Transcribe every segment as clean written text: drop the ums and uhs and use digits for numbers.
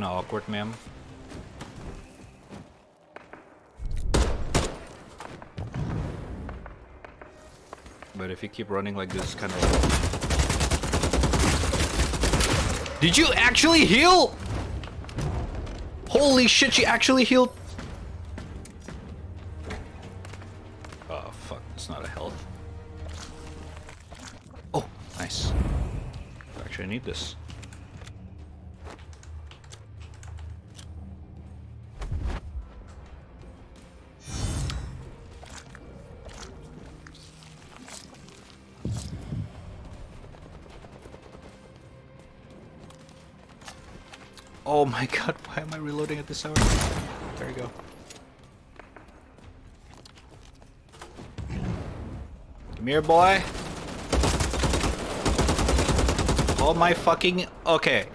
kind of awkward, ma'am. But if you keep running like this, kind of. Did you actually heal? Holy shit! She actually healed. Oh fuck! It's not a health. Oh, nice. I actually need this. Oh my god, why am I reloading at this hour? There you go. Come here, boy. Oh my fucking... Okay.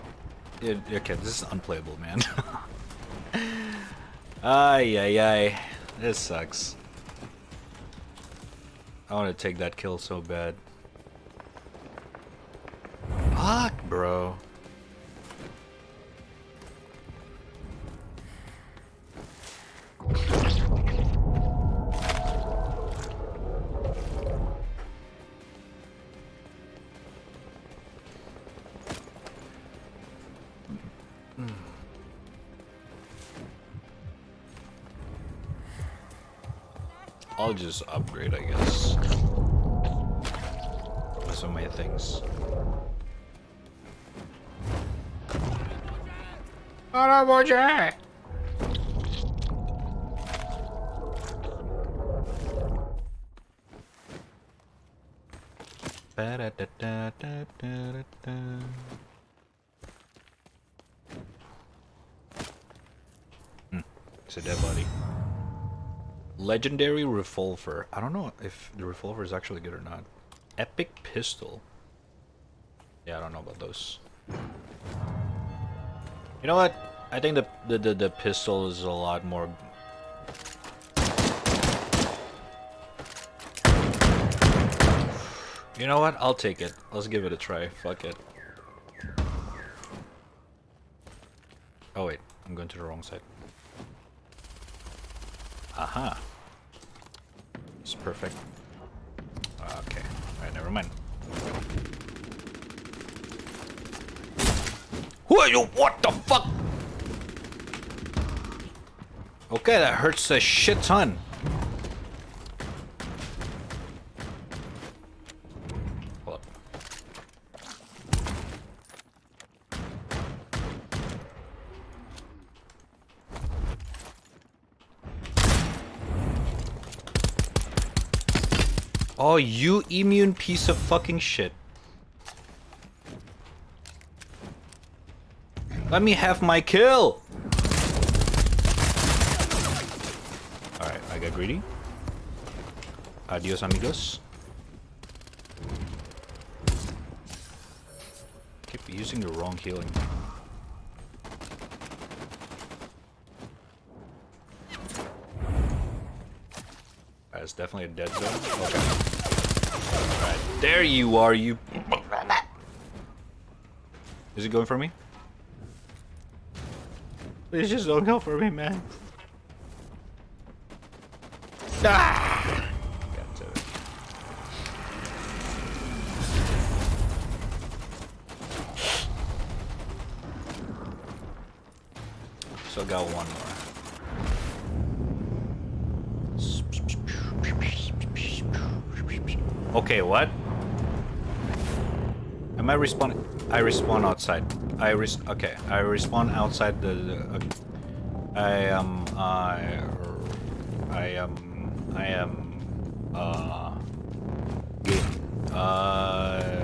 Okay, this is unplayable, man. Ay, ay, ay. This sucks. I want to take that kill so bad. Fuck, bro. I'll just upgrade, I guess. So many things. It's a dead body. Legendary revolver. I don't know if the revolver is actually good or not. Epic pistol. Yeah, I don't know about those. You know what? I think the pistol is a lot more. You know what? I'll take it. Let's give it a try. Fuck it. Oh wait, I'm going to the wrong side. Aha. It's perfect. Okay. Alright, never mind. Who are you? What the fuck? Okay, that hurts a shit ton. Hold up. Oh, you immune piece of fucking shit. Let me have my kill! Alright, I got greedy. Adios, amigos. Keep using the wrong healing. That's definitely a dead zone. Okay. Alright, there you are, you. Is it going for me? Please just don't go for me, man. Ah! Got to it. So I got one more. Okay, what? Am I respawning? I respawn outside. I respawn outside I am game. Alright.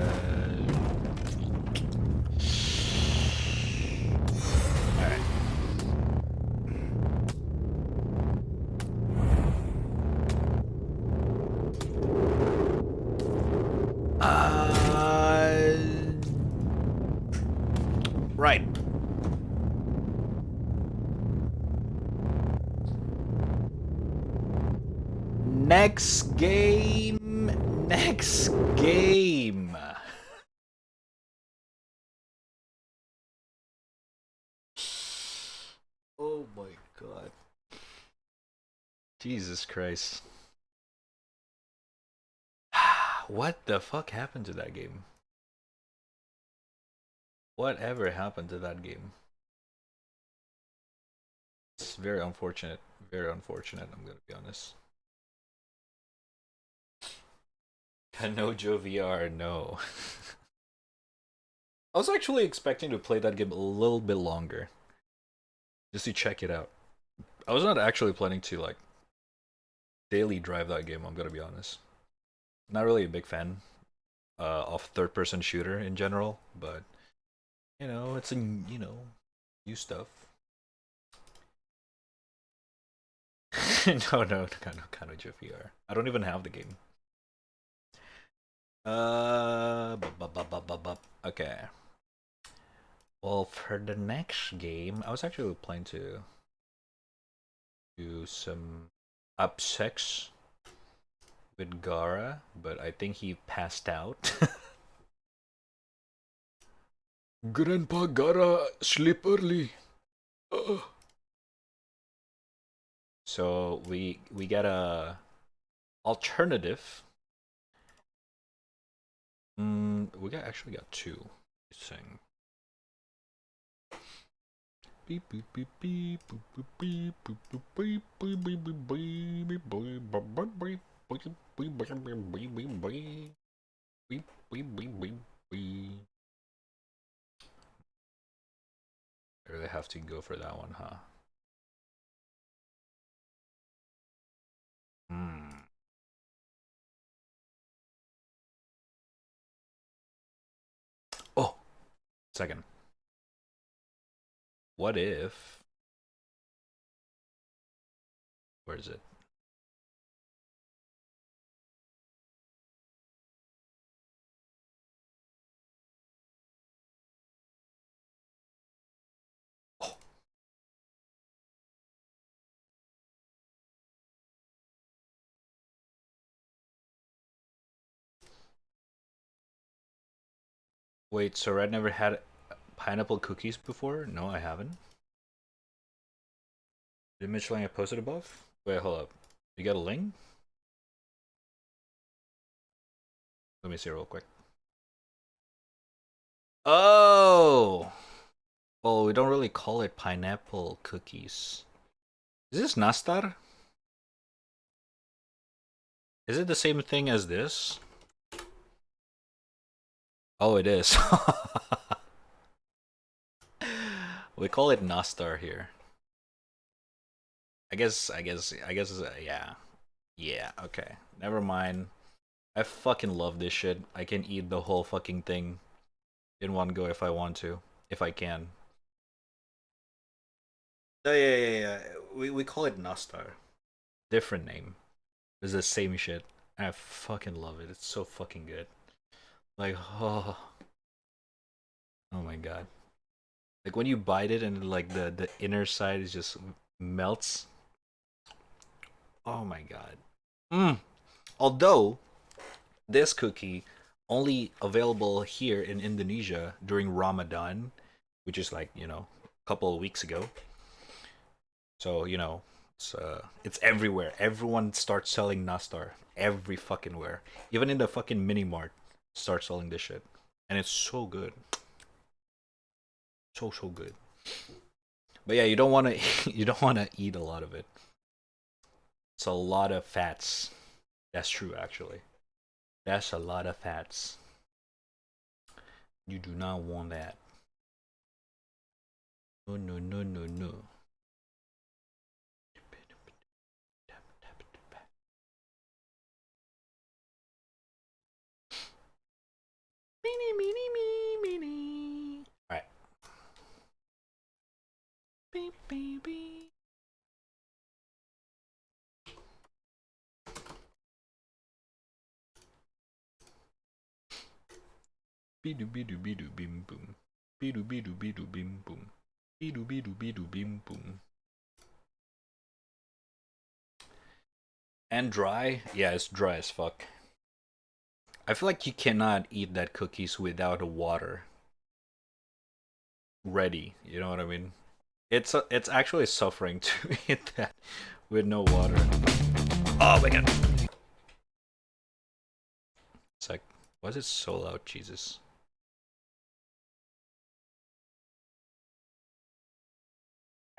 Right. Next game. Next game. Jesus Christ. What the fuck happened to that game? Whatever happened to that game? It's very unfortunate. Very unfortunate, I'm gonna be honest. Kanojo VR, no. I was actually expecting to play that game a little bit longer. Just to check it out. I was not actually planning to like daily drive that game, I'm gonna be honest. Not really a big fan of third-person shooter in general, but you know, it's a new stuff. No, Kanojo VR. I don't even have the game. Okay. Well, for the next game, I was actually planning to do some up 6 with Gara, but I think he passed out. Grandpa Gara, sleep early. So we get a alternative. We actually got 2. Sing. Beep beep beep beep beep beep beep beep beep beep beep beep beep beep. I really have to go for that one, huh? Oh, second. What if... Where is it? Oh. Wait, so Red never had pineapple cookies before? No, I haven't. The image link I posted above? Wait, hold up. You got a link? Let me see real quick. Oh! Well, we don't really call it pineapple cookies. Is this nastar? Is it the same thing as this? Oh, it is. We call it nastar here. I guess, yeah. Yeah, okay. Never mind. I fucking love this shit. I can eat the whole fucking thing in one go if I want to. If I can. Oh, yeah. We call it nastar. Different name. It's the same shit. I fucking love it. It's so fucking good. Like, oh my god. Like when you bite it and like the inner side is just melts. Oh my god. Although this cookie only available here in Indonesia during Ramadan, which is like, a couple of weeks ago. So, it's everywhere. Everyone starts selling nastar. Every fucking where. Even in the fucking mini mart start selling this shit. And it's so good. So good. But yeah, you don't want to you don't want to eat a lot of it. It's a lot of fats. That's true actually. That's a lot of fats. You do not want that. No. Mini. Alright. Baby. Bidu bim boom. Bidu bim boom. Bidu bim boom. And dry? Yeah, it's dry as fuck. I feel like you cannot eat that cookies without water ready. You know what I mean? It's actually suffering to eat that with no water. Oh my god. It's like, why is it so loud? Jesus.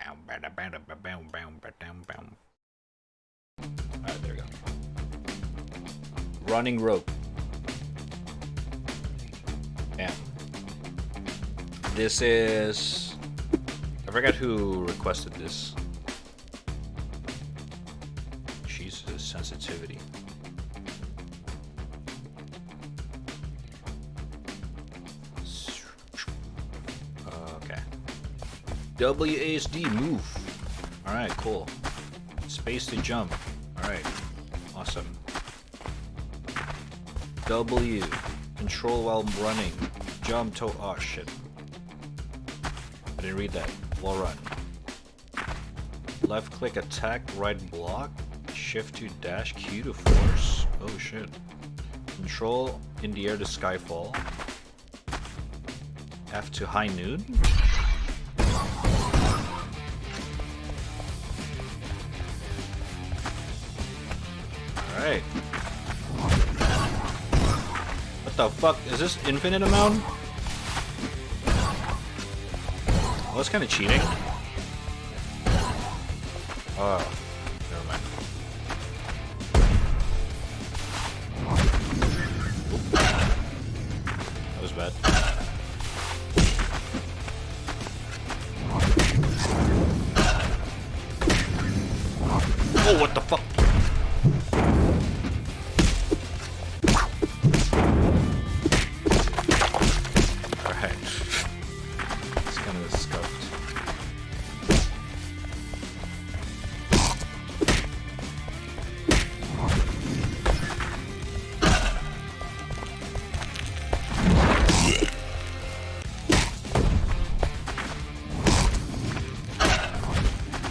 Alright, there we go. Running rope. Damn. This is... I forgot who requested this. Jesus, sensitivity. Okay. WASD, move. Alright, cool. Space to jump. Alright. Awesome. W. Control while running. Jump to... Oh, shit. I didn't read that. While run. Left click attack, right block. Shift to dash, Q to force. Oh, shit. Control in the air to skyfall. F to high noon. Alright. What the fuck? Is this infinite amount? Well, that's kind of cheating. Oh, never mind. Oop. That was bad. Oh, what the fuck?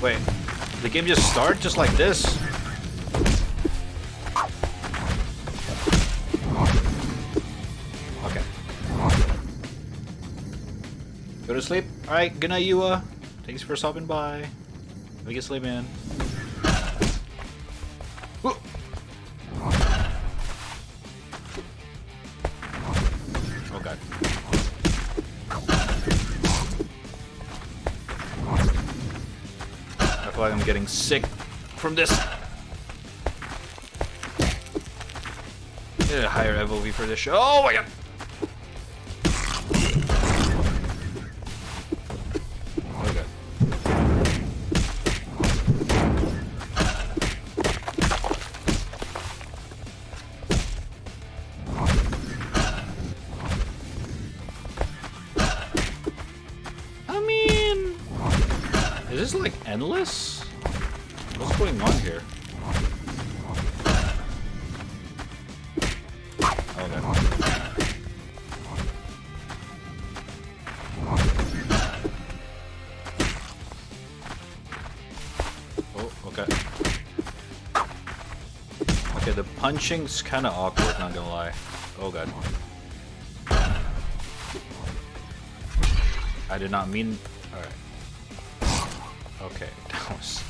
Wait, the game just start just like this? Okay. Go to sleep. Alright, good night, Yua. Thanks for stopping by. Let me get sleep, man. Whoa. Oh god. I feel like I'm getting sick from this. Get a higher FOV for this show. Oh my god! Oh god. I mean... is this like endless? What's going on here? Okay. Oh, okay. Okay, the punching's kind of awkward, not gonna lie. Oh god. I did not mean... Alright. Okay, that was...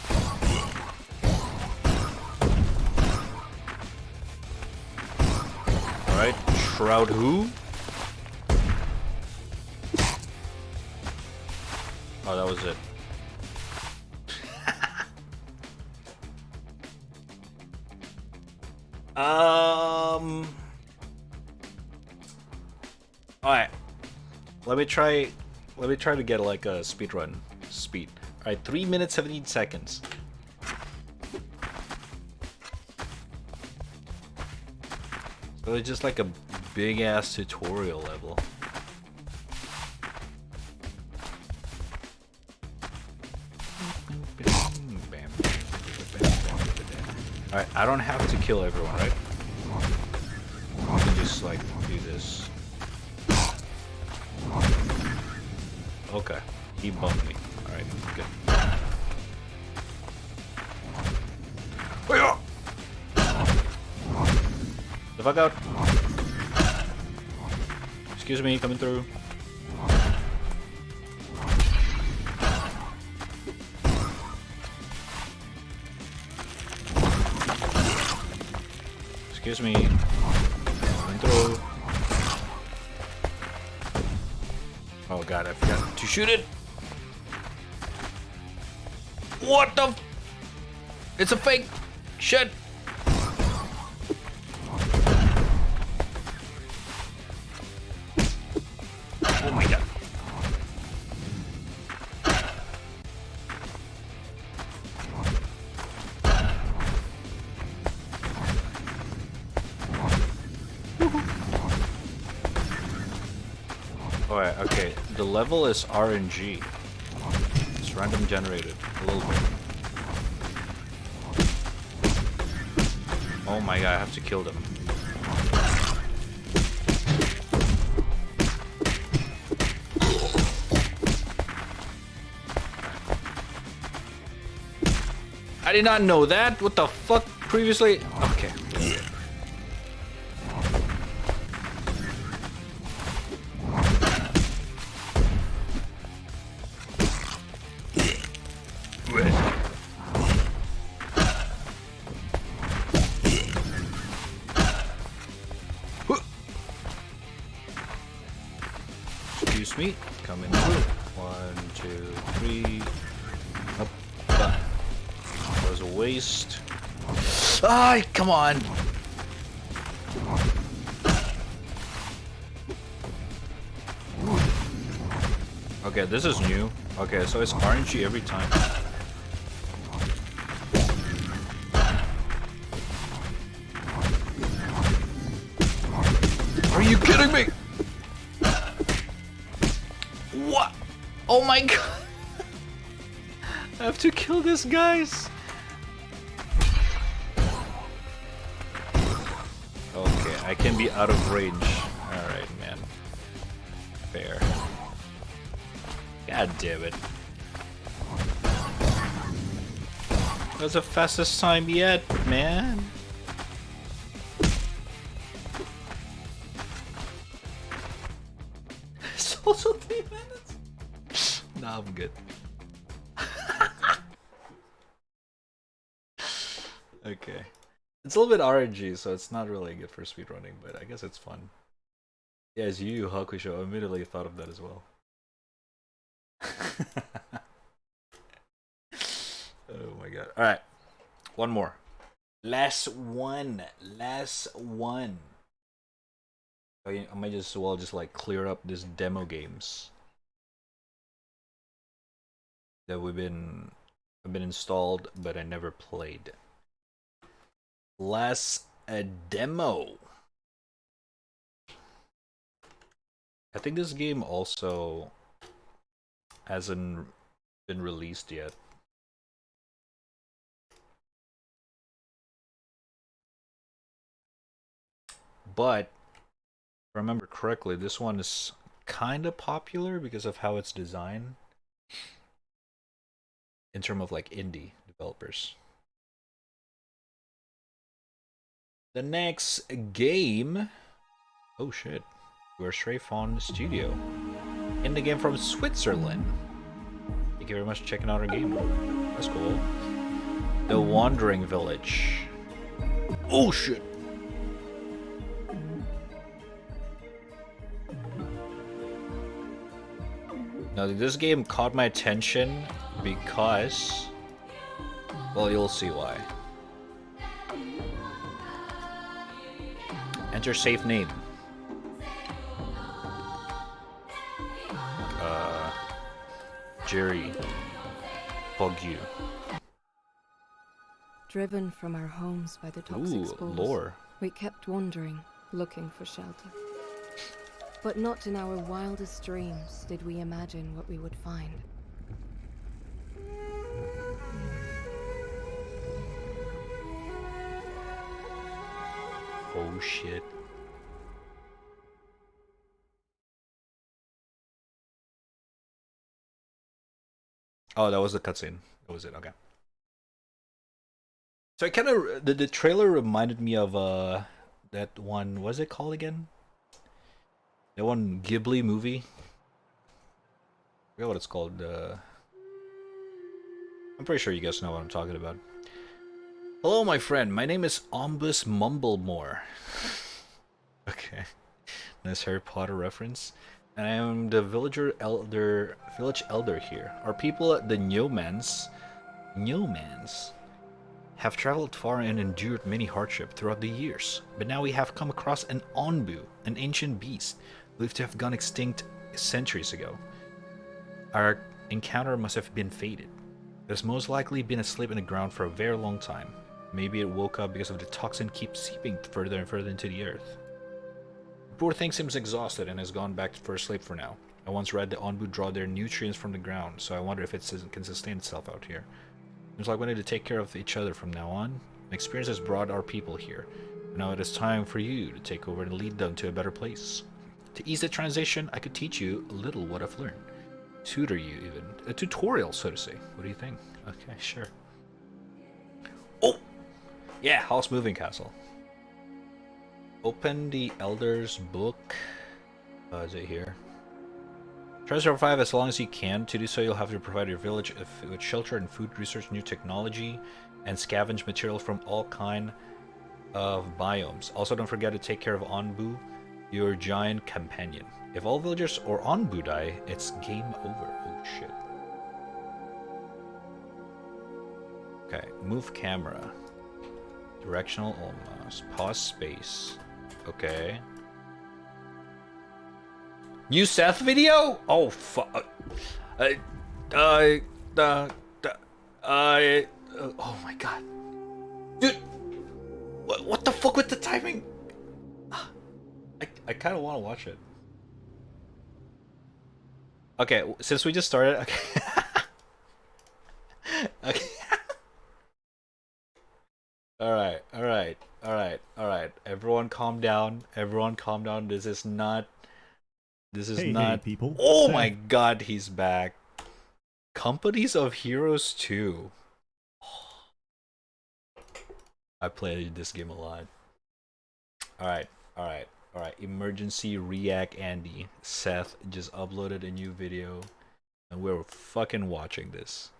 Alright, Shroud who? Oh, that was it. Alright. Let me try to get like a speed run. Speed. Alright, 3 minutes 17 seconds. So it's just like a big ass tutorial level. Alright, I don't have to kill everyone, right? I can just like do this. Okay, he bumped me. Alright, good. The fuck out. Excuse me, coming through. Excuse me. Coming through. Oh god, I forgot to shoot it. What the? It's a fake. Shit. Oh my god. Alright, okay. The level is RNG. It's random generated. A little bit. Oh my god, I have to kill them. I did not know that. What the fuck? Previously? Okay. Excuse me. Coming through. 1, 2, 3. Up. That was a waste. Ah, come on. Okay, this is new. Okay, so it's RNG every time. Are you kidding me? What? Oh my god. I have to kill this, guys. Okay, I can be out of range. Alright, man. Fair. God damn it. That's the fastest time yet, man. It's also 3 minutes. Nah, I'm good. Okay. It's a little bit RNG, so it's not really good for speedrunning, but I guess it's fun. Yeah, it's Yu Yu Hakusho. I immediately thought of that as well. Oh my god. Alright. One more. Last one. Last one. I might just well just like clear up this demo games that have been installed but I never played. Last a demo. I think this game also hasn't been released yet. But if I remember correctly, this one is kind of popular because of how it's designed in terms of like indie developers. The next game, oh shit, we're Stray Fawn Studio, in the game from Switzerland. Thank you very much for checking out our game. That's cool. The Wandering Village. Oh shit. Now this game caught my attention because, well, you'll see why. Enter safe name. Jerry. Pogi. Driven from our homes by the toxic spores, lore. we kept wandering, looking for shelter. But not in our wildest dreams did we imagine what we would find. Oh shit. Oh, that was the cutscene. That was it, okay. So it kind of, the trailer reminded me of that one, what's it called again? That one Ghibli movie? I forget what it's called. I'm pretty sure you guys know what I'm talking about. Hello, my friend. My name is Ombus Mumblemore. Okay. Nice Harry Potter reference. And I am the village elder here. Our people at the Nyeomans have traveled far and endured many hardships throughout the years. But now we have come across an Onbu, an ancient beast, believed to have gone extinct centuries ago. Our encounter must have been fated. It has most likely been asleep in the ground for a very long time. Maybe it woke up because of the toxin keeps seeping further and further into the earth. The poor thing seems exhausted and has gone back for sleep for now. I once read the Onbu draw their nutrients from the ground, so I wonder if it can sustain itself out here. Seems like we need to take care of each other from now on. My experience has brought our people here. Now it is time for you to take over and lead them to a better place. To ease the transition, I could teach you a little what I've learned. Tutor you even. A tutorial, so to say. What do you think? Okay, sure. Oh! Yeah, House Moving Castle. Open the Elder's Book. Is it here? Try to survive as long as you can. To do so, you'll have to provide your village with shelter and food, research new technology, and scavenge material from all kind of biomes. Also, don't forget to take care of Onbu, your giant companion. If all villagers or Onbu die, it's game over. Oh shit. Okay, move camera. Directional almost. Pause space. Okay. New Seth video? Oh fuck. Oh my god. Dude! What the fuck with the timing? I kind of want to watch it. Okay, since we just started, okay. Okay. Alright. Everyone calm down. This is not... Hey, people. Oh my god, he's back. Companies of Heroes 2. I played this game a lot. Alright. Emergency React Andy. Seth just uploaded a new video. And we're fucking watching this.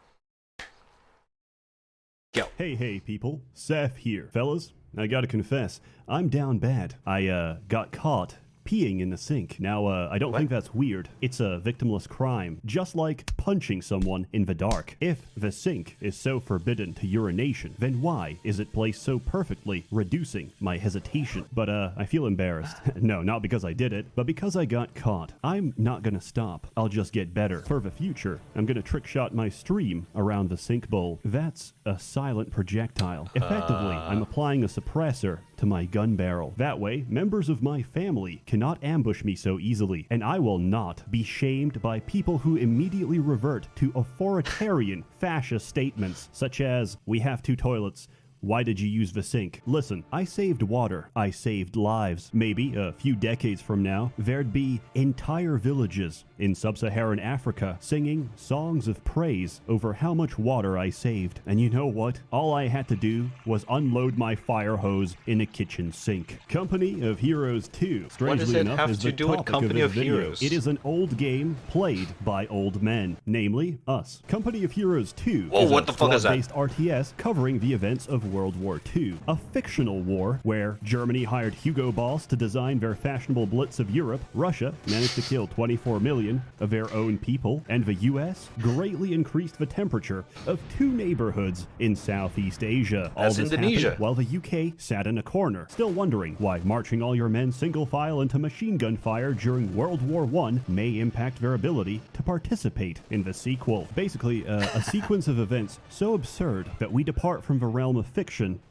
Go. Hey, people. Seth here. Fellas, I gotta confess, I'm down bad. I got caught peeing in the sink. Now, I don't think that's weird. It's a victimless crime, just like punching someone in the dark. If the sink is so forbidden to urination, then why is it placed so perfectly, reducing my hesitation? But, I feel embarrassed. No, not because I did it, but because I got caught. I'm not gonna stop. I'll just get better. For the future, I'm gonna trick shot my stream around the sink bowl. That's a silent projectile. Effectively, I'm applying a suppressor to my gun barrel. That way, members of my family cannot ambush me so easily, and I will not be shamed by people who immediately revert to authoritarian fascist statements such as, "We have 2 toilets. Why did you use the sink?" Listen, I saved water. I saved lives. Maybe a few decades from now, there'd be entire villages in sub-Saharan Africa singing songs of praise over how much water I saved. And you know what? All I had to do was unload my fire hose in a kitchen sink. Company of Heroes 2, strangely enough, is the topic of this video. It is an old game played by old men, namely us. Company of Heroes 2 is a squad-based RTS covering the events of World War II, a fictional war where Germany hired Hugo Boss to design their fashionable blitz of Europe, Russia managed to kill 24 million of their own people, and the US greatly increased the temperature of 2 neighborhoods in Southeast Asia. All this happened while the UK sat in a corner, still wondering why marching all your men single file into machine gun fire during World War I may impact their ability to participate in the sequel. Basically, a sequence of events so absurd that we depart from the realm of fiction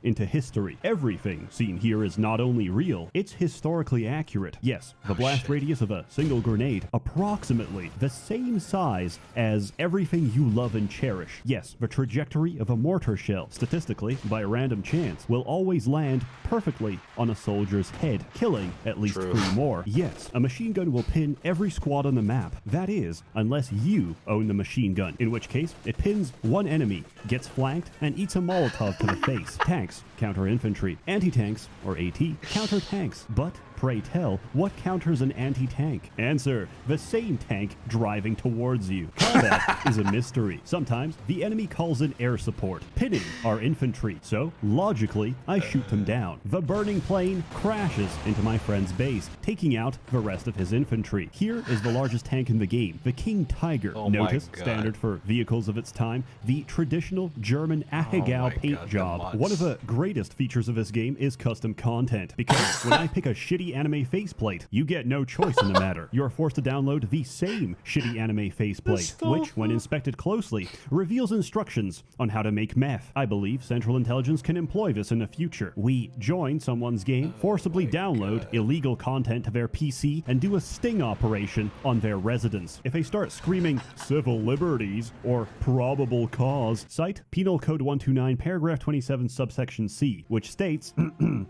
into history. Everything seen here is not only real, it's historically accurate. Yes, the blast radius of a single grenade, approximately the same size as everything you love and cherish. Yes, the trajectory of a mortar shell, statistically, by a random chance, will always land perfectly on a soldier's head, killing at least 3 more. Yes, a machine gun will pin every squad on the map. That is, unless you own the machine gun, in which case it pins one enemy, gets flanked, and eats a Molotov to the face. Tanks counter infantry. Anti-tanks, or AT, counter tanks. But Pray tell, what counters an anti-tank? Answer, the same tank driving towards you. Combat is a mystery. Sometimes the enemy calls in air support, pinning our infantry. So, logically, I shoot them down. The burning plane crashes into my friend's base, taking out the rest of his infantry. Here is the largest tank in the game, the King Tiger. Oh Notice, my God. standard for vehicles of its time, the traditional German Ahegao my paint God, the job. mods. One of the greatest features of this game is custom content, because when I pick a shitty anime faceplate, you get no choice in the matter. You're forced to download the same shitty anime faceplate, which, when inspected closely, reveals instructions on how to make meth. I believe Central Intelligence can employ this in the future. We join someone's game, forcibly download illegal content to their PC, and do a sting operation on their residence. If they start screaming civil liberties or probable cause, cite Penal Code 129 paragraph 27 subsection C, which states,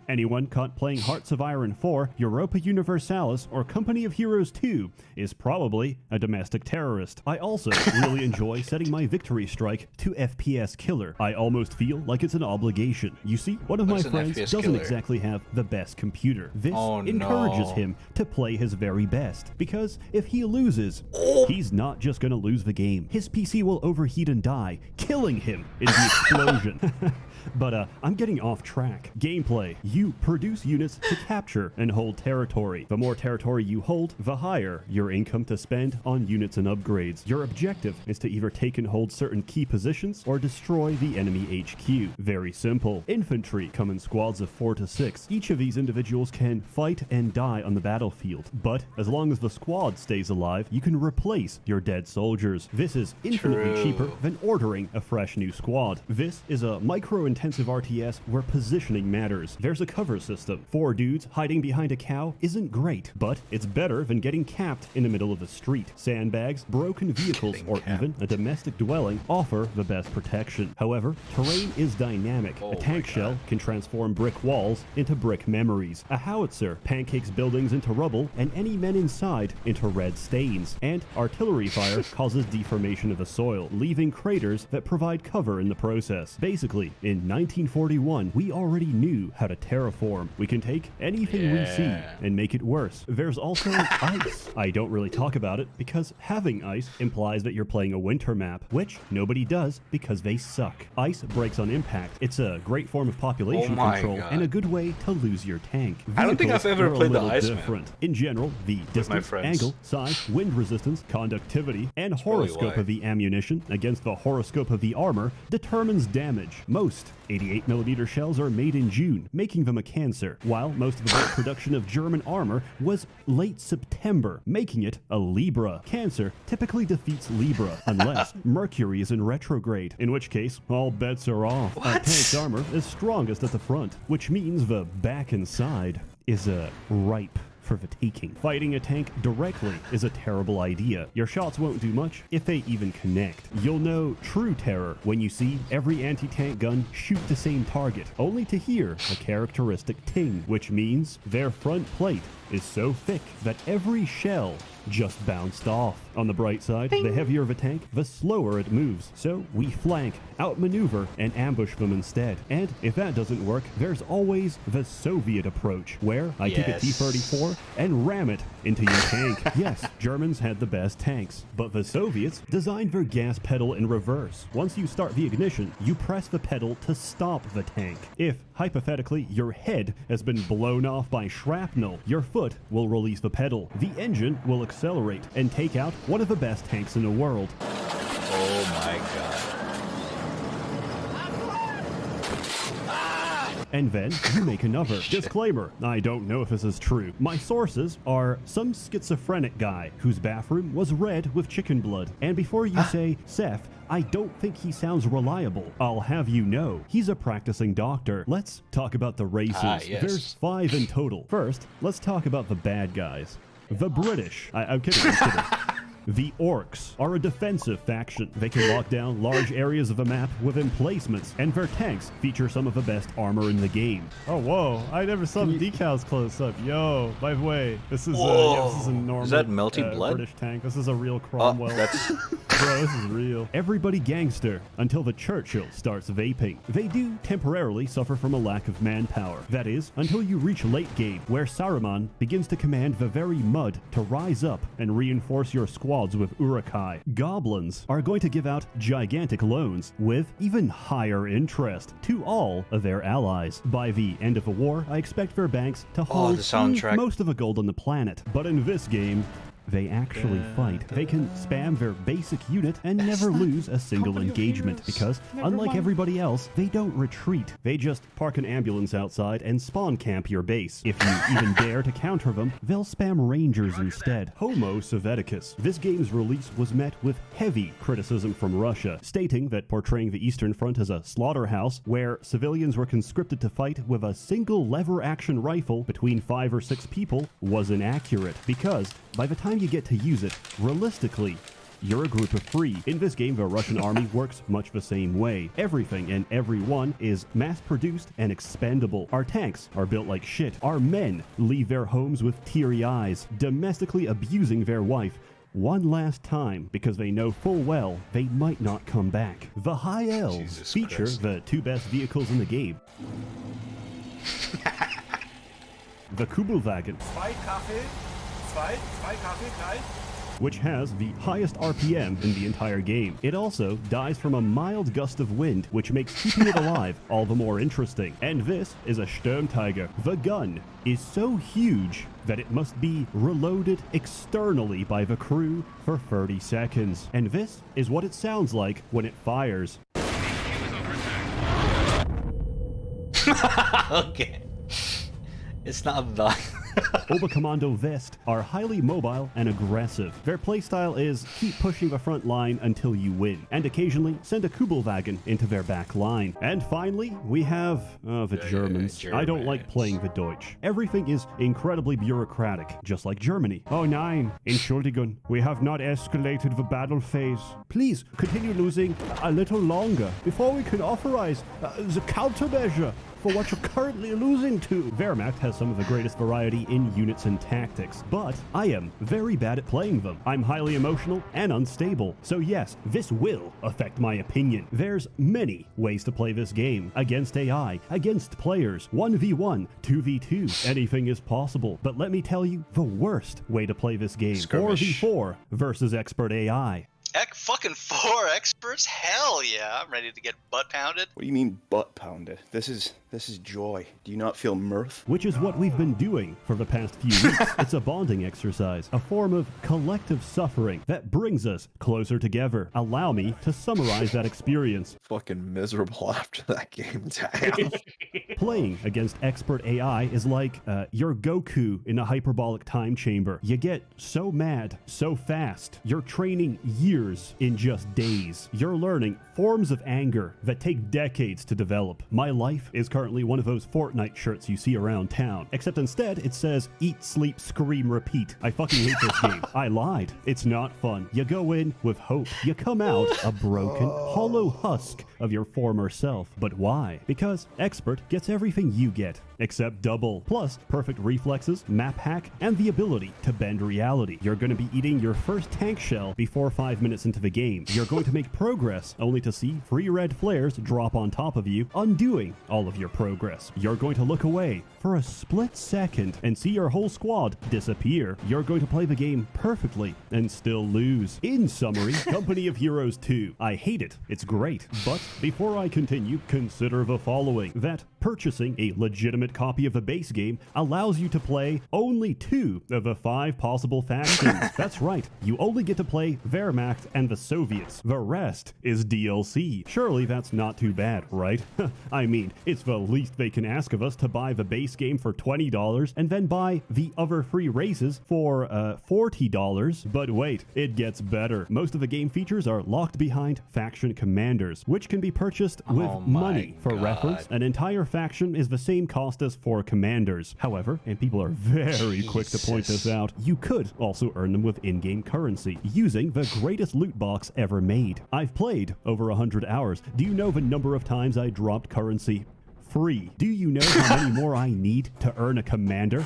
anyone caught playing Hearts of Iron 4, Europa Universalis, or Company of Heroes 2 is probably a domestic terrorist. I also really enjoy setting my victory strike to FPS killer. I almost feel like it's an obligation. You see, one of my What's an friends FPS doesn't killer? exactly have the best computer. This Oh, encourages no. him to play his very best, because if he loses, he's not just gonna lose the game. His PC will overheat and die, killing him in the explosion. But I'm getting off track. Gameplay. You produce units to capture and hold territory. The more territory you hold, the higher your income to spend on units and upgrades. Your objective is to either take and hold certain key positions or destroy the enemy HQ. Very simple. Infantry come in squads of 4 to 6. Each of these individuals can fight and die on the battlefield. But as long as the squad stays alive, you can replace your dead soldiers. This is infinitely True. cheaper than ordering a fresh new squad. This is a micro-intensive RTS where positioning matters. There's a cover system. 4 dudes hiding behind a cow isn't great, but it's better than getting capped in the middle of a street. Sandbags, broken vehicles, Getting or capped. even a domestic dwelling offer the best protection. However, terrain is dynamic. Oh A tank my shell God. can transform brick walls into brick memories. A howitzer pancakes buildings into rubble and any men inside into red stains. And artillery fire causes deformation of the soil, leaving craters that provide cover in the process. Basically, in 1941, we already knew how to terraform. We can take anything we see Yeah. and make it worse. There's also ice. I don't really talk about it because having ice implies that you're playing a winter map, which nobody does because they suck. Ice breaks on impact. It's a great form of population Oh my control God. and a good way to lose your tank. I don't think Vehicles I've ever are a played the little ice map. different. In general, the distance, friends. angle, size, wind resistance, conductivity, and probably horoscope why. of the ammunition against the horoscope of the armor determines damage. Most 88mm shells are made in June, making them a cancer, while most of the bulk production of German armor was late September, making it a Libra. Cancer typically defeats Libra, unless Mercury is in retrograde, in which case all bets are off. A What? tank's armor is strongest at the front, which means the back and side is ripe for the taking. Fighting a tank directly is a terrible idea. Your shots won't do much if they even connect. You'll know true terror when you see every anti-tank gun shoot the same target, only to hear a characteristic ting, which means their front plate is so thick that every shell just bounced off. On the bright side, the heavier the tank, the slower it moves. So we flank, outmaneuver, and ambush them instead. And if that doesn't work, there's always the Soviet approach, where I take a Yes. T-34 and ram it into your tank. Yes, Germans had the best tanks, but the Soviets designed their gas pedal in reverse. Once you start the ignition, you press the pedal to stop the tank. If, hypothetically, your head has been blown off by shrapnel, your foot will release the pedal. The engine will accelerate and take out one of the best tanks in the world. Oh my God. And then you make another. Disclaimer, I don't know if this is true. My sources are some schizophrenic guy whose bathroom was red with chicken blood. And before you say, Seth, I don't think he sounds reliable, I'll have you know, he's a practicing doctor. Let's talk about the races. Yes. There's 5 in total. First, let's talk about the bad guys. The British. I'm kidding, I'm kidding. The Orcs are a defensive faction. They can lock down large areas of a map with emplacements, and their tanks feature some of the best armor in the game. Oh, whoa. I never saw the decals close up. Yo, by the way, this is, this is a normal Is that melty blood? British tank. This is a real Cromwell. That's... Bro, this is real. Everybody gangster until the Churchill starts vaping. They do temporarily suffer from a lack of manpower. That is, until you reach late game, where Saruman begins to command the very mud to rise up and reinforce your squads with Urukai. Goblins are going to give out gigantic loans with even higher interest to all of their allies. By the end of the war, I expect their banks to hold the soundtrack. most of the gold on the planet. But in this game, they actually fight. They can spam their basic unit and never lose a single engagement because, unlike everybody else, they don't retreat. They just park an ambulance outside and spawn camp your base. If you even dare to counter them, they'll spam rangers instead. Homo Soveticus. This game's release was met with heavy criticism from Russia, stating that portraying the Eastern Front as a slaughterhouse where civilians were conscripted to fight with a single lever-action rifle between 5 or 6 people was inaccurate because, by the time you get to use it, realistically, you're a group of 3. In this game, the Russian army works much the same way. Everything and everyone is mass-produced and expendable. Our tanks are built like shit. Our men leave their homes with teary eyes, domestically abusing their wife one last time because they know full well they might not come back. The High Elves feature the 2 best vehicles in the game. The Kubelwagen, which has the highest RPM in the entire game. It also dies from a mild gust of wind, which makes keeping it alive all the more interesting. And this is a Sturmtiger. The gun is so huge that it must be reloaded externally by the crew for 30 seconds. And this is what it sounds like when it fires. Okay. It's not that. Oberkommando Vest are highly mobile and aggressive. Their playstyle is keep pushing the front line until you win, and occasionally send a Kubelwagen into their back line. And finally, we have the Germans. I don't like playing the Deutsch. Everything is incredibly bureaucratic, just like Germany. Oh nein, Entschuldigung, we have not escalated the battle phase. Please continue losing a little longer before we can authorize the countermeasure for what you're currently losing to. Wehrmacht has some of the greatest variety in units and tactics, but I am very bad at playing them. I'm highly emotional and unstable, so yes, this will affect my opinion. There's many ways to play this game. Against AI, against players, 1v1, 2v2, anything is possible. But let me tell you the worst way to play this game. Skirmish. 4v4 versus expert AI. Fucking 4 experts? Hell yeah, I'm ready to get butt pounded. What do you mean butt pounded? This is joy. Do you not feel mirth? Which is what we've been doing for the past few weeks. It's a bonding exercise, a form of collective suffering that brings us closer together. Allow me to summarize that experience. Fucking miserable after that game, damn. Playing against expert AI is like you're Goku in a hyperbolic time chamber. You get so mad so fast. You're training years in just days. You're learning forms of anger that take decades to develop. My life is currently one of those Fortnite shirts you see around town, except instead it says eat, sleep, scream, repeat. I fucking hate this game. I lied. It's not fun. You go in with hope. You come out a broken, hollow husk of your former self. But why? Because Expert gets everything you get, except double. Plus, perfect reflexes, map hack, and the ability to bend reality. You're going to be eating your first tank shell before 5 minutes into the game. You're going to make progress, only to see free red flares drop on top of you, undoing all of your progress. You're going to look away for a split second and see your whole squad disappear. You're going to play the game perfectly and still lose. In summary, Company of Heroes 2. I hate it. It's great. But before I continue, consider the following. That purchasing a legitimate copy of the base game allows you to play only 2 of the 5 possible factions. That's right. You only get to play Wehrmacht Pact and the Soviets. The rest is DLC. Surely that's not too bad, right? I mean, it's the least they can ask of us to buy the base game for $20 and then buy the other 3 races for $40. But wait, it gets better. Most of the game features are locked behind faction commanders, which can be purchased with money. For reference, an entire faction is the same cost as 4 commanders. However, and people are very quick to point this out, you could also earn them with in-game currency using the greatest loot box ever made. I've played over 100 hours. Do you know the number of times I dropped currency free? Do you know how many more I need to earn a commander?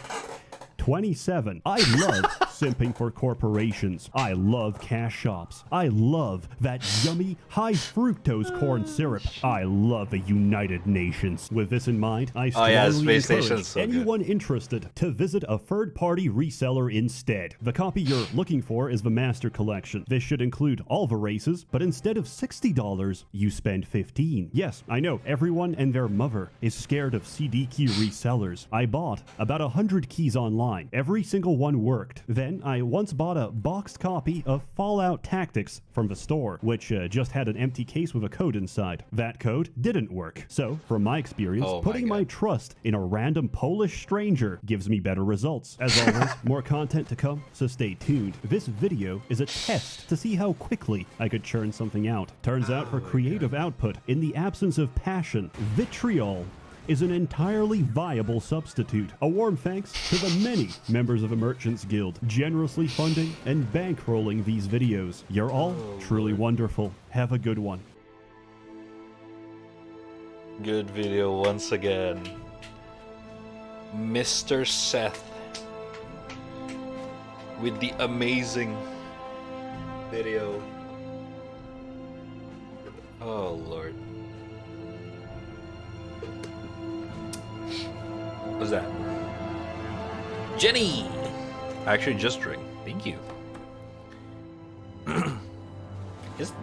27. I love simping for corporations. I love cash shops. I love that yummy high fructose corn syrup. I love the United Nations. With this in mind, I strongly encourage anyone interested to visit a third-party reseller instead. The copy you're looking for is the Master Collection. This should include all the races, but instead of $60, you spend $15. Yes, I know, everyone and their mother is scared of CD key resellers. I bought about 100 keys online. Every single one worked. Then I once bought a boxed copy of Fallout Tactics from the store, which just had an empty case with a code inside. That code didn't work. So, from my experience, putting my trust in a random Polish stranger gives me better results. As always, more content to come, so stay tuned. This video is a test to see how quickly I could churn something out. Turns out for creative output, in the absence of passion, vitriol is an entirely viable substitute. A warm thanks to the many members of the Merchants Guild generously funding and bankrolling these videos. You're all truly wonderful. Have a good one. Good video once again. Mr. Seth with the amazing video. Oh Lord. What's that? Jenny! I actually just drank. Thank you.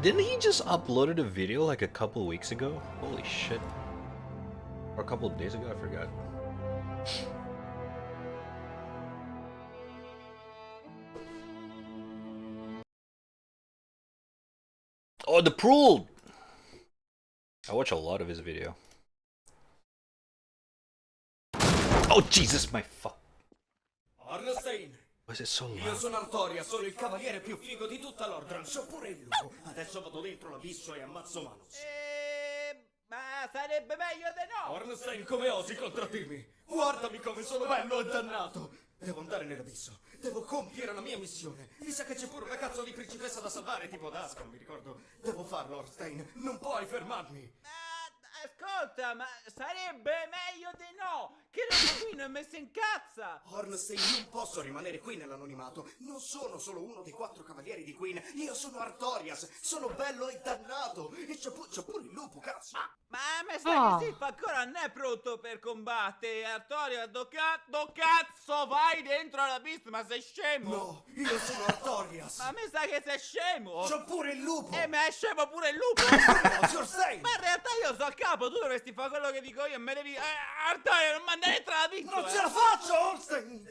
Didn't he just uploaded a video like a couple weeks ago? Holy shit. Or a couple of days ago, I forgot. Oh, the Prool! I watch a lot of his video. Oh Jesus, my fuck. Ornstein! Why is it so Io loud? sono Artoria, sono il cavaliere più figo di tutta l'Ordran, so pure il lupo. Adesso vado dentro l'abisso e ammazzo Manus. Ma sarebbe meglio di no! Ornstein, come osi contraddirmi? Guardami come sono bello e dannato! Devo andare nell'abisso, devo compiere la mia missione. Mi sa che c'è pure una cazzo di principessa da salvare, tipo Daska, mi ricordo. Devo farlo, Ornstein, non puoi fermarmi. Ascolta, ma sarebbe meglio di no! Che dopo qui non mi si incazza! Ornstein, non posso rimanere qui nell'anonimato. Non sono solo uno dei 4 cavalieri di Queen. Io sono Artorias, sono bello e dannato. E c'è pure il lupo, cazzo. Ma mi sa che Sif ancora non è pronto per combattere, Artoria, do cazzo vai dentro l'abisso, ma sei scemo? No, io sono Artorias. Ma mi sa che sei scemo! C'ho pure il lupo! Ma è scemo pure il lupo! Ornstein! Ma in realtà io so il capo, tu dovresti fare quello che dico io e me devi... Artoria, non mandare dentro l'abisso! Non ce la faccio, Ornstein!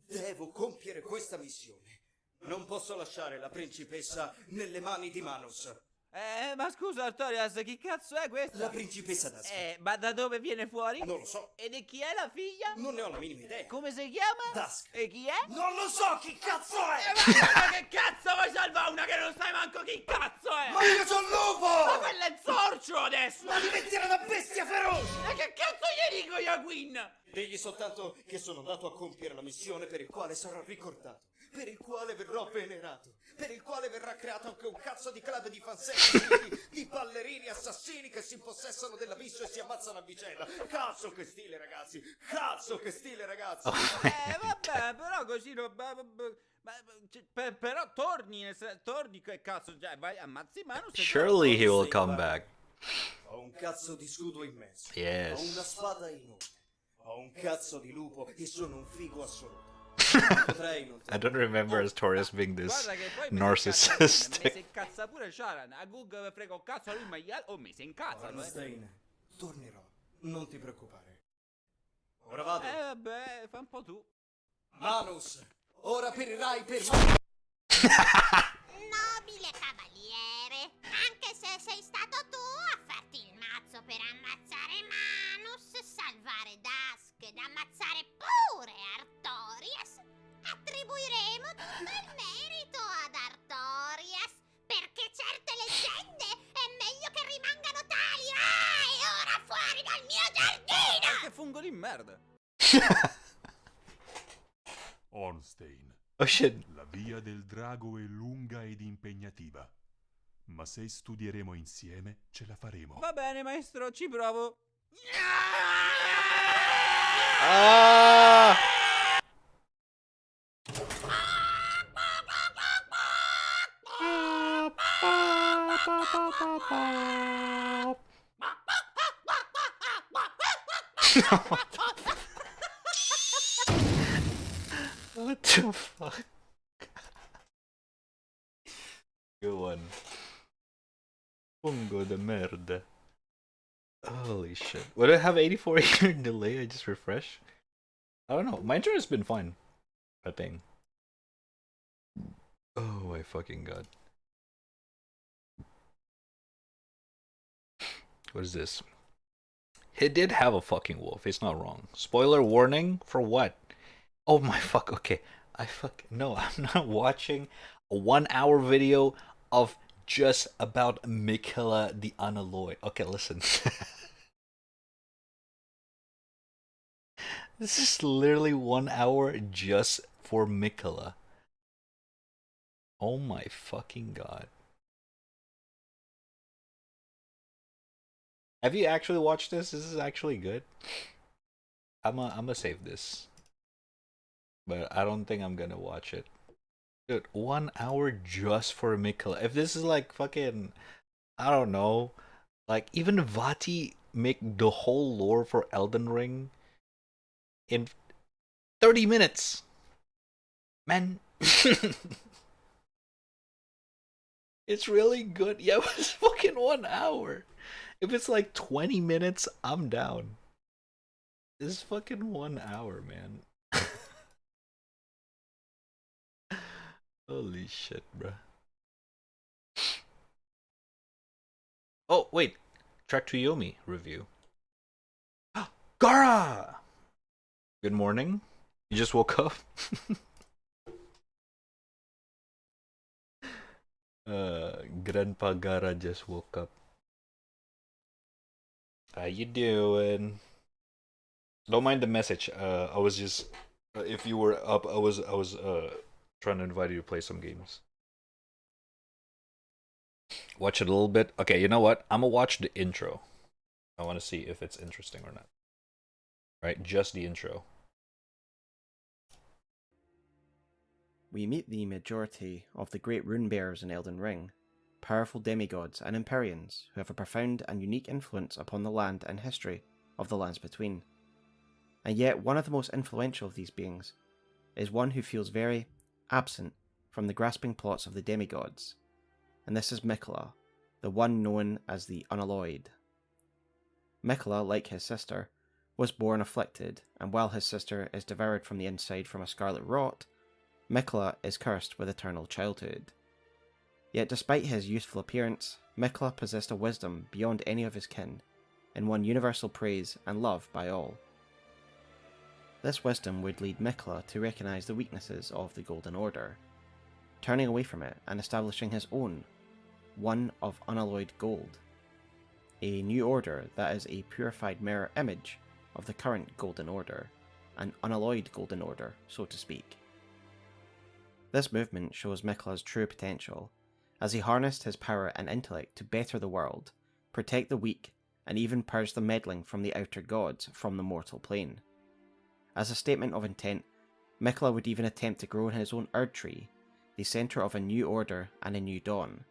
Devo compiere questa missione. Non posso lasciare la principessa nelle mani di Manus. Ma scusa Artorias, chi cazzo è questa? La principessa Daska. Ma da dove viene fuori? Non lo so. E di chi è la figlia? Non ne ho la minima idea. Come si chiama? Daska. E chi è? Non lo so chi cazzo è! Ma che cazzo vuoi salvare una che non sai manco chi cazzo è? Ma io sono il lupo! Ma quello è Zorcio adesso! Ma diventerà una bestia feroce! E che cazzo gli dico io a Queen? Digli soltanto che sono andato a compiere la missione per il quale sarò ricordato, per il quale verrò venerato, per il quale verrà creato anche un cazzo di club di fansetti, di ballerini assassini che si impossessano dell'abisso e si ammazzano a vicenda. Cazzo che stile, ragazzi! Cazzo che stile, ragazzi! Vabbè, però così non... però torni che cazzo, cioè, vai, ammazzi Manus. Surely he will come back. Ho un cazzo di scudo immenso. Yes. Ho una spada enorme. Ho un cazzo di lupo e sono un figo assoluto. I don't remember Astorius being this narcissistic. Mi si incazza pure Sharan. A Gug frega un cazzo a lui, ma gli altri... Oh, mi si incazza. Ornstein, tornerò. Non ti preoccupare. Ora vado. Vabbè, fa un po' tu. Manus, ora perirai per... nobile cavaliere, anche se sei stato tu a farti il mazzo per ammazzare Manus, salvare Dusk ed ammazzare pure Artorias, attribuiremo tutto il merito ad Artorias, perché certe leggende è meglio che rimangano tali. Ah, e ora fuori dal mio giardino! Che fungo di merda! Ornstein. Oh shit. La via del drago è lunga ed impegnativa, ma se studieremo insieme ce la faremo. Va bene, maestro, ci provo. Ah! What the fuck? Good one. Fungo de merda. Holy shit. Would it have 84 year delay? I just refresh? I don't know. My intro has been fine, I think. Oh my fucking god. What is this? He did have a fucking wolf. It's not wrong. Spoiler warning for what? Oh my fuck. Okay. No, I'm not watching a 1 hour video of just about Mikela the Unalloyed. Okay, listen. This is literally 1 hour just for Mikela. Oh my fucking god. Have you actually watched this? This is actually good. I'ma save this. But I don't think I'm gonna watch it. Dude, 1 hour just for Mikela. If this is like fucking, I don't know, like even Vati make the whole lore for Elden Ring in 30 minutes. Man. It's really good. Yeah, it was fucking 1 hour. If it's like 20 minutes, I'm down. This is fucking 1 hour, man. Holy shit, bruh. Oh, wait. Track to Yomi review. Gara! Good morning. You just woke up? Grandpa Gara just woke up. How you doing? Don't mind the message. I was just if you were up, I was trying to invite you to play some games. Watch it a little bit. Okay, you know what? I'm gonna watch the intro. I want to see if it's interesting or not. Right, just the intro. We meet the majority of the great rune bearers in Elden Ring, powerful demigods and Empyreans who have a profound and unique influence upon the land and history of the lands between. And yet one of the most influential of these beings is one who feels very absent from the grasping plots of the demigods, and this is Mikela, the one known as the Unalloyed. Mikela, like his sister, was born afflicted, and while his sister is devoured from the inside from a scarlet rot, Mikela is cursed with eternal childhood. Yet despite his youthful appearance, Mikela possessed a wisdom beyond any of his kin, and won universal praise and love by all. This wisdom would lead Mikela to recognise the weaknesses of the Golden Order, turning away from it and establishing his own, one of unalloyed gold, a new order that is a purified mirror image of the current Golden Order, an unalloyed Golden Order, so to speak. This movement shows Mikela's true potential, as he harnessed his power and intellect to better the world, protect the weak, and even purge the meddling from the outer gods from the mortal plane. As a statement of intent, Mikela would even attempt to grow his own Erd Tree, the centre of a new order and a new dawn.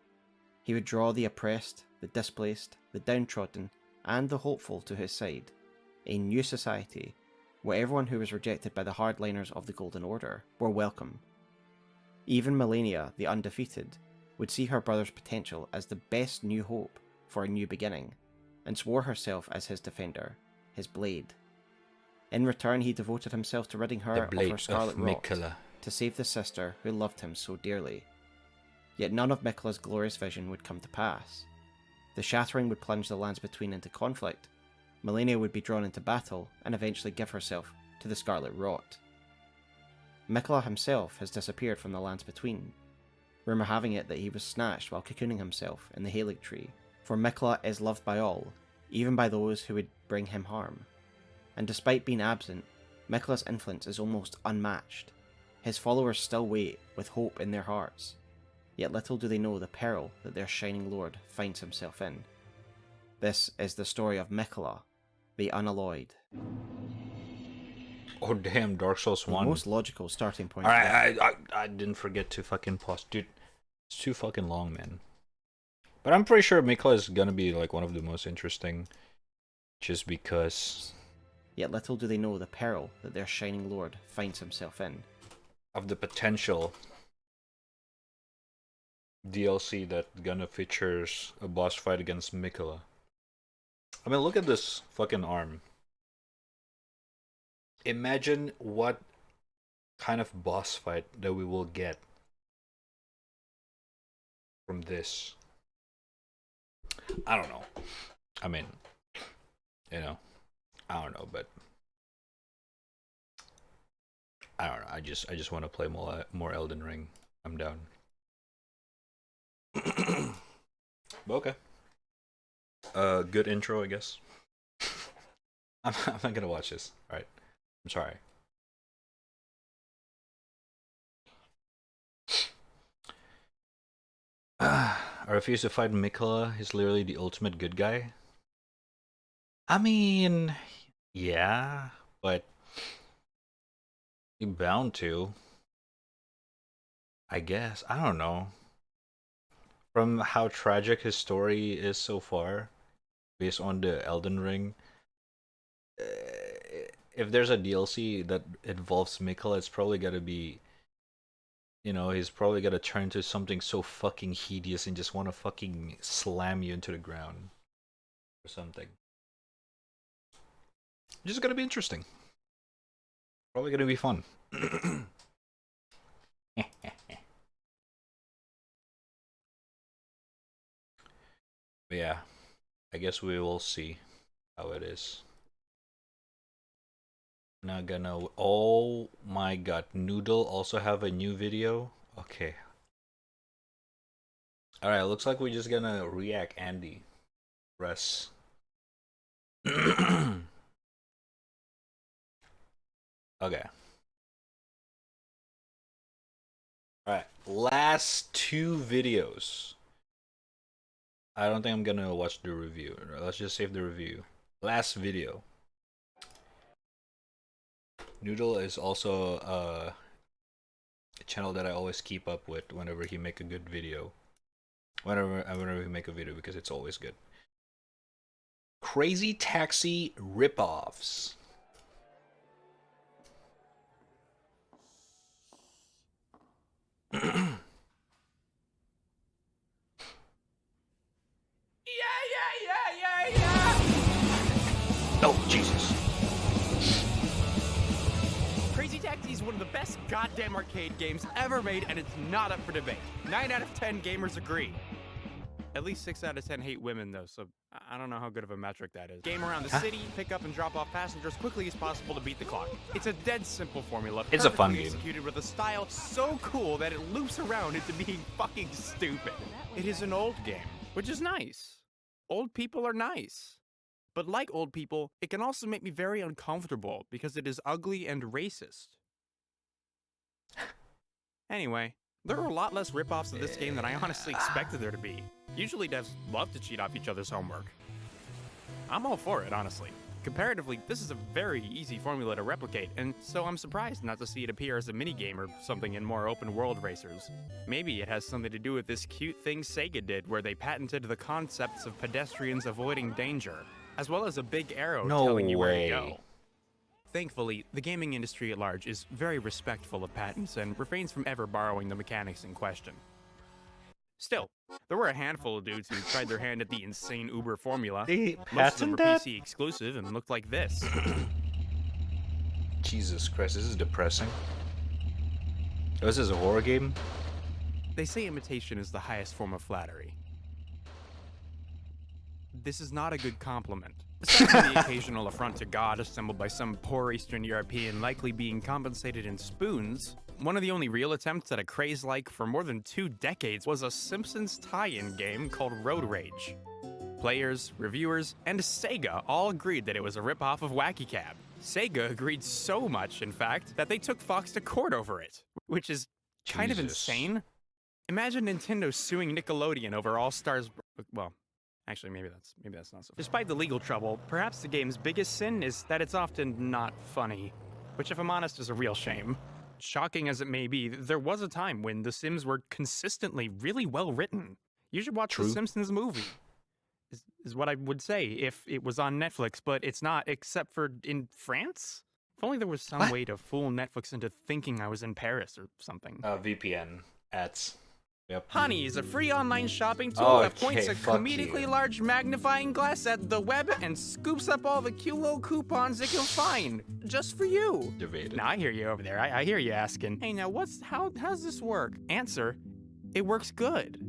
He would draw the oppressed, the displaced, the downtrodden, and the hopeful to his side, a new society, where everyone who was rejected by the hardliners of the Golden Order were welcome. Even Melania, the undefeated, would see her brother's potential as the best new hope for a new beginning, and swore herself as his defender, his blade. In return, he devoted himself to ridding her of her scarlet rot to save the sister who loved him so dearly. Yet none of Miquella's glorious vision would come to pass. The shattering would plunge the lands between into conflict. Malenia would be drawn into battle and eventually give herself to the Scarlet Rot. Miquella himself has disappeared from the lands between. Rumour having it that he was snatched while cocooning himself in the Halig Tree, for Miquella is loved by all, even by those who would bring him harm. And despite being absent, Miquella's influence is almost unmatched. His followers still wait with hope in their hearts, yet little do they know the peril that their shining lord finds himself in. This is the story of Miquella, the Unalloyed. Oh damn, Dark Souls 1. The most logical starting point. Alright, I didn't forget to fucking pause. Dude, it's too fucking long, man. But I'm pretty sure Miquella is gonna be like one of the most interesting, just because... Yet little do they know the peril that their shining lord finds himself in. Of the potential DLC that gonna features a boss fight against Miquella. I mean, look at this fucking arm. Imagine what kind of boss fight that we will get from this. I don't know. I mean, you know, I don't know, but I don't know. I just want to play more Elden Ring. I'm down. But okay. Good intro, I guess. I'm not gonna watch this. All right. I'm sorry. I refuse to fight Miquella. He's literally the ultimate good guy. I mean, yeah, but you're bound to. I guess. I don't know. From how tragic his story is so far, based on the Elden Ring, if there's a DLC that involves Miquella, it's probably gotta be, you know, he's probably gotta turn into something so fucking hideous and just want to fucking slam you into the ground or something. Just gonna be interesting. Probably gonna be fun. But yeah, I guess we will see how it is. Not gonna. Oh my god, Noodle also have a new video? Okay. Alright, looks like we're just gonna react Andy. Press. Okay. Alright, last two videos. I don't think I'm gonna watch the review. Let's just save the review. Last video. Noodle is also a channel that I always keep up with whenever he make a good video. Whenever we make a video, because it's always good. Crazy Taxi ripoffs. Oh, Jesus. Crazy Taxi is one of the best goddamn arcade games ever made, and it's not up for debate. 9 out of 10 gamers agree. At least 6 out of 10 hate women, though, so I don't know how good of a metric that is. Game around the city, pick up and drop off passengers quickly as possible to beat the clock. It's a dead simple formula. It's a fun perfectly game. Executed with a style so cool that it loops around into being fucking stupid. It is an old game, which is nice. Old people are nice. But like old people, it can also make me very uncomfortable because it is ugly and racist. Anyway, there are a lot less ripoffs of this game than I honestly expected there to be. Usually devs love to cheat off each other's homework. I'm all for it, honestly. Comparatively, this is a very easy formula to replicate, and so I'm surprised not to see it appear as a minigame or something in more open-world racers. Maybe it has something to do with this cute thing Sega did where they patented the concepts of pedestrians avoiding danger, as well as a big arrow telling you where to go. Thankfully, the gaming industry at large is very respectful of patents and refrains from ever borrowing the mechanics in question. Still, there were a handful of dudes who tried their hand at the insane Uber formula. Most of them were PC exclusive and looked like this. Jesus Christ, this is depressing. Oh, this is a horror game? They say imitation is the highest form of flattery. This is not a good compliment. Besides the occasional affront to God assembled by some poor Eastern European likely being compensated in spoons, one of the only real attempts at a craze like for more than 2 decades was a Simpsons tie-in game called Road Rage. Players, reviewers, and Sega all agreed that it was a ripoff of Wacky Cab. Sega agreed so much, in fact, that they took Fox to court over it, which is kind of insane. Imagine Nintendo suing Nickelodeon over All-Stars. Well, actually, maybe that's not so. Despite the legal trouble, perhaps the game's biggest sin is that it's often not funny, which, if I'm honest, is a real shame. Shocking as it may be, there was a time when The Sims were consistently really well written. You should watch The Simpsons movie. Is what I would say if it was on Netflix, but it's not, except for in France? If only there was some way to fool Netflix into thinking I was in Paris or something. VPN ads. Yep. Honey is a free online shopping tool that points a comedically large magnifying glass at the web and scoops up all the cute little coupons it can find, just for you. Debated. Now I hear you over there. I hear you asking, hey, now how's this work? Answer, it works good.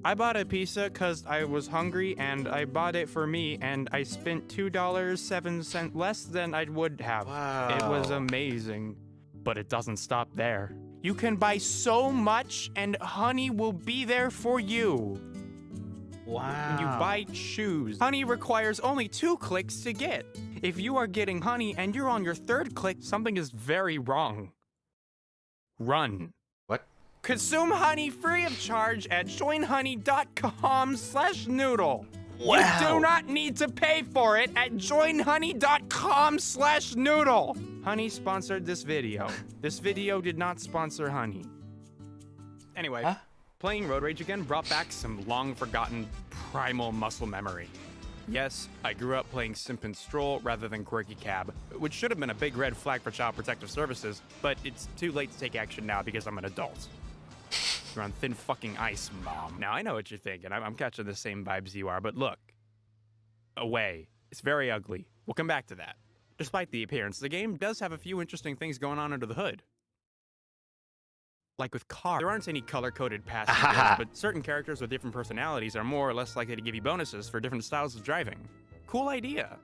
I bought a pizza because I was hungry, and I bought it for me, and I spent $2.07 less than I would have. Wow. It was amazing. But it doesn't stop there. You can buy so much, and Honey will be there for you. Wow. When you buy shoes, Honey requires only 2 clicks to get. If you are getting Honey and you're on your 3rd click, something is very wrong. Run. Consume Honey free of charge at joinhoney.com/noodle. Wow. You do not need to pay for it at joinhoney.com/noodle. Honey sponsored this video. This video did not sponsor Honey. Anyway, playing Road Rage again brought back some long-forgotten primal muscle memory. Yes, I grew up playing Simp and Stroll rather than Quirky Cab, which should have been a big red flag for Child Protective Services, but it's too late to take action now because I'm an adult. You're on thin fucking ice, Mom. Now, I know what you're thinking. I'm catching the same vibes you are, but look. Away. It's very ugly. We'll come back to that. Despite the appearance, the game does have a few interesting things going on under the hood. Like with cars, there aren't any color-coded passengers, but certain characters with different personalities are more or less likely to give you bonuses for different styles of driving. Cool idea.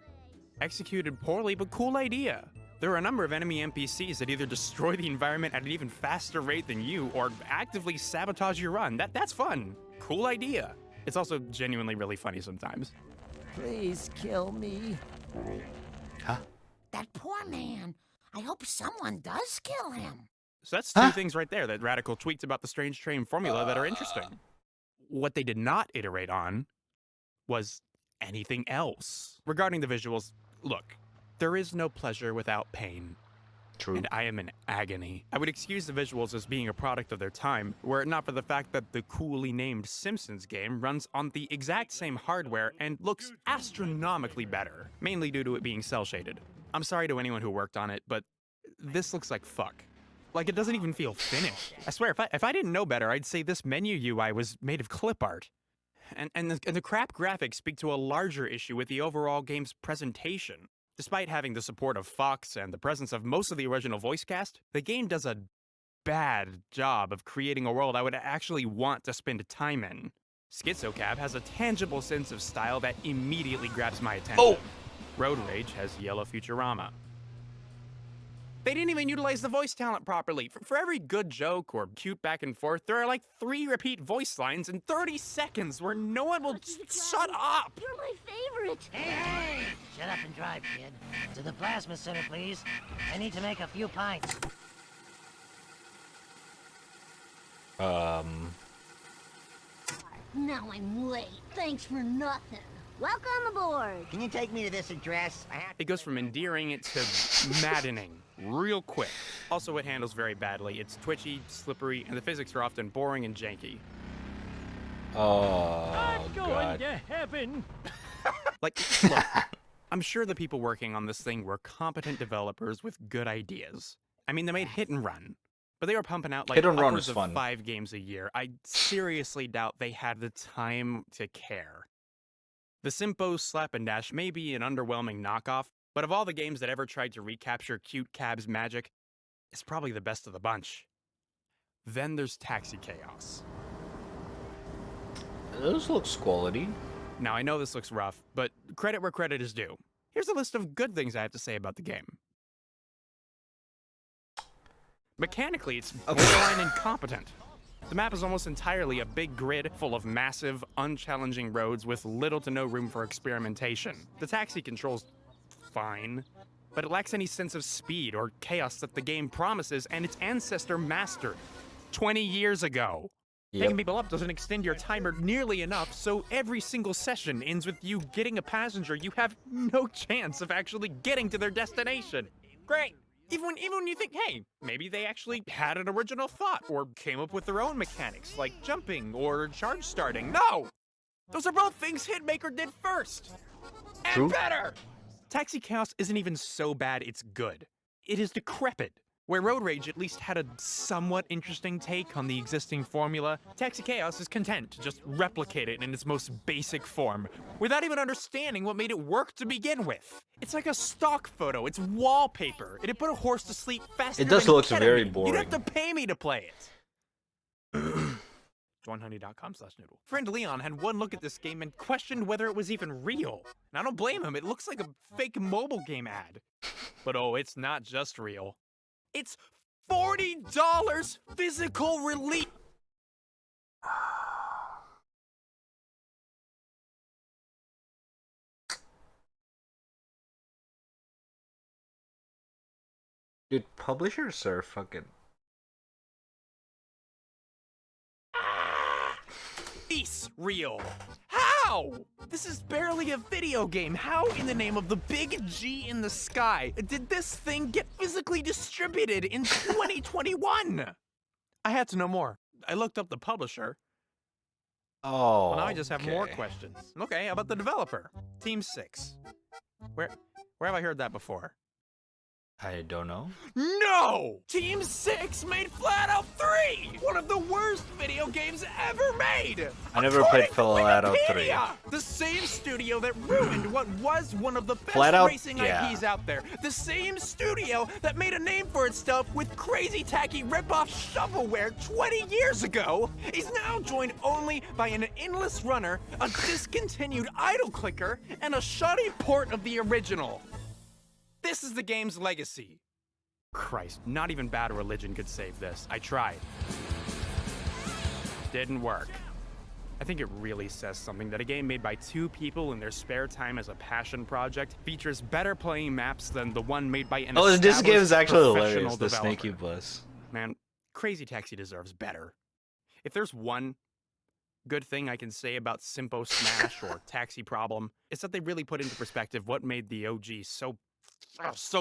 Executed poorly, but cool idea. There are a number of enemy NPCs that either destroy the environment at an even faster rate than you, or actively sabotage your run. That's fun. Cool idea. It's also genuinely really funny sometimes. Please kill me. Huh? That poor man. I hope someone does kill him. So that's 2 things right there that Radical tweets about the Strange Train formula that are interesting. What they did not iterate on was anything else. Regarding the visuals, look. There is no pleasure without pain. True. And I am in agony. I would excuse the visuals as being a product of their time, were it not for the fact that the coolly named Simpsons game runs on the exact same hardware and looks astronomically better, mainly due to it being cel-shaded. I'm sorry to anyone who worked on it, but this looks like fuck. Like, it doesn't even feel finished. I swear, if I didn't know better, I'd say this menu UI was made of clip art. And the crap graphics speak to a larger issue with the overall game's presentation. Despite having the support of Fox and the presence of most of the original voice cast, the game does a bad job of creating a world I would actually want to spend time in. Schizocab has a tangible sense of style that immediately grabs my attention. Road Rage has yellow Futurama. They didn't even utilize the voice talent properly. For every good joke or cute back and forth, there are like 3 repeat voice lines in 30 seconds where no one will shut up. You're my favorite. Hey! Shut up and drive, kid. To the plasma center, please. I need to make a few pints. Now I'm late. Thanks for nothing. Welcome aboard. Can you take me to this address? It goes from endearing to maddening real quick. Also, it handles very badly. It's twitchy, slippery, and the physics are often boring and janky. Oh, I'm going to heaven. Like, look, I'm sure the people working on this thing were competent developers with good ideas. I mean, they made Hit and Run, but they were pumping out like Hit and Run upwards was of fun. 5 games a year. I seriously doubt they had the time to care. The Simpo Slap and Dash may be an underwhelming knockoff, but of all the games that ever tried to recapture cute Cab's magic, it's probably the best of the bunch. Then there's Taxi Chaos. This looks quality. Now, I know this looks rough, but credit where credit is due. Here's a list of good things I have to say about the game. Mechanically, it's borderline incompetent. The map is almost entirely a big grid full of massive, unchallenging roads with little to no room for experimentation. The taxi control's fine, but it lacks any sense of speed or chaos that the game promises and its ancestor mastered 20 years ago. Picking people up doesn't extend your timer nearly enough, so every single session ends with you getting a passenger you have no chance of actually getting to their destination. Great! Even when you think, hey, maybe they actually had an original thought or came up with their own mechanics, like jumping or charge starting. No! Those are both things Hitmaker did first! And True. better! Taxi Chaos isn't even so bad it's good. It is decrepit. Where Road Rage at least had a somewhat interesting take on the existing formula, Taxi Chaos is content to just replicate it in its most basic form, without even understanding what made it work to begin with. It's like a stock photo, it's wallpaper. It'd put a horse to sleep faster It does than look ketamine. very boring. You'd have to pay me to play it. OneHoney.com/noodle. Friend Leon had one look at this game and questioned whether it was even real. And I don't blame him, it looks like a fake mobile game ad. But oh, it's not just real. It's $40 physical release. Dude, publishers are fucking... Real. How? This is barely a video game. How in the name of the big G in the sky did this thing get physically distributed in 2021? I had to know more. I looked up the publisher. Oh, Well, now I just have more questions. Okay, how about the developer? Team 6. Where have I heard that before? I don't know. No! Team 6 made Flat Out 3! One of the worst video games ever made! I never played Flat Out 3. Wikipedia! The same studio that ruined what was one of the best Flat Out, racing yeah. IPs out there. The same studio that made a name for itself with crazy tacky rip-off shovelware 20 years ago is now joined only by an endless runner, a discontinued idle clicker, and a shoddy port of the original. This is the game's legacy. Christ, not even Bad Religion could save this. I tried. Didn't work. I think it really says something that a game made by two people in their spare time as a passion project features better playing maps than the one made by an this game is actually professional hilarious, the developer. Snaky Bus. Man, Crazy Taxi deserves better. If there's one good thing I can say about Simpo Smash or Taxi Problem, it's that they really put into perspective what made the OG so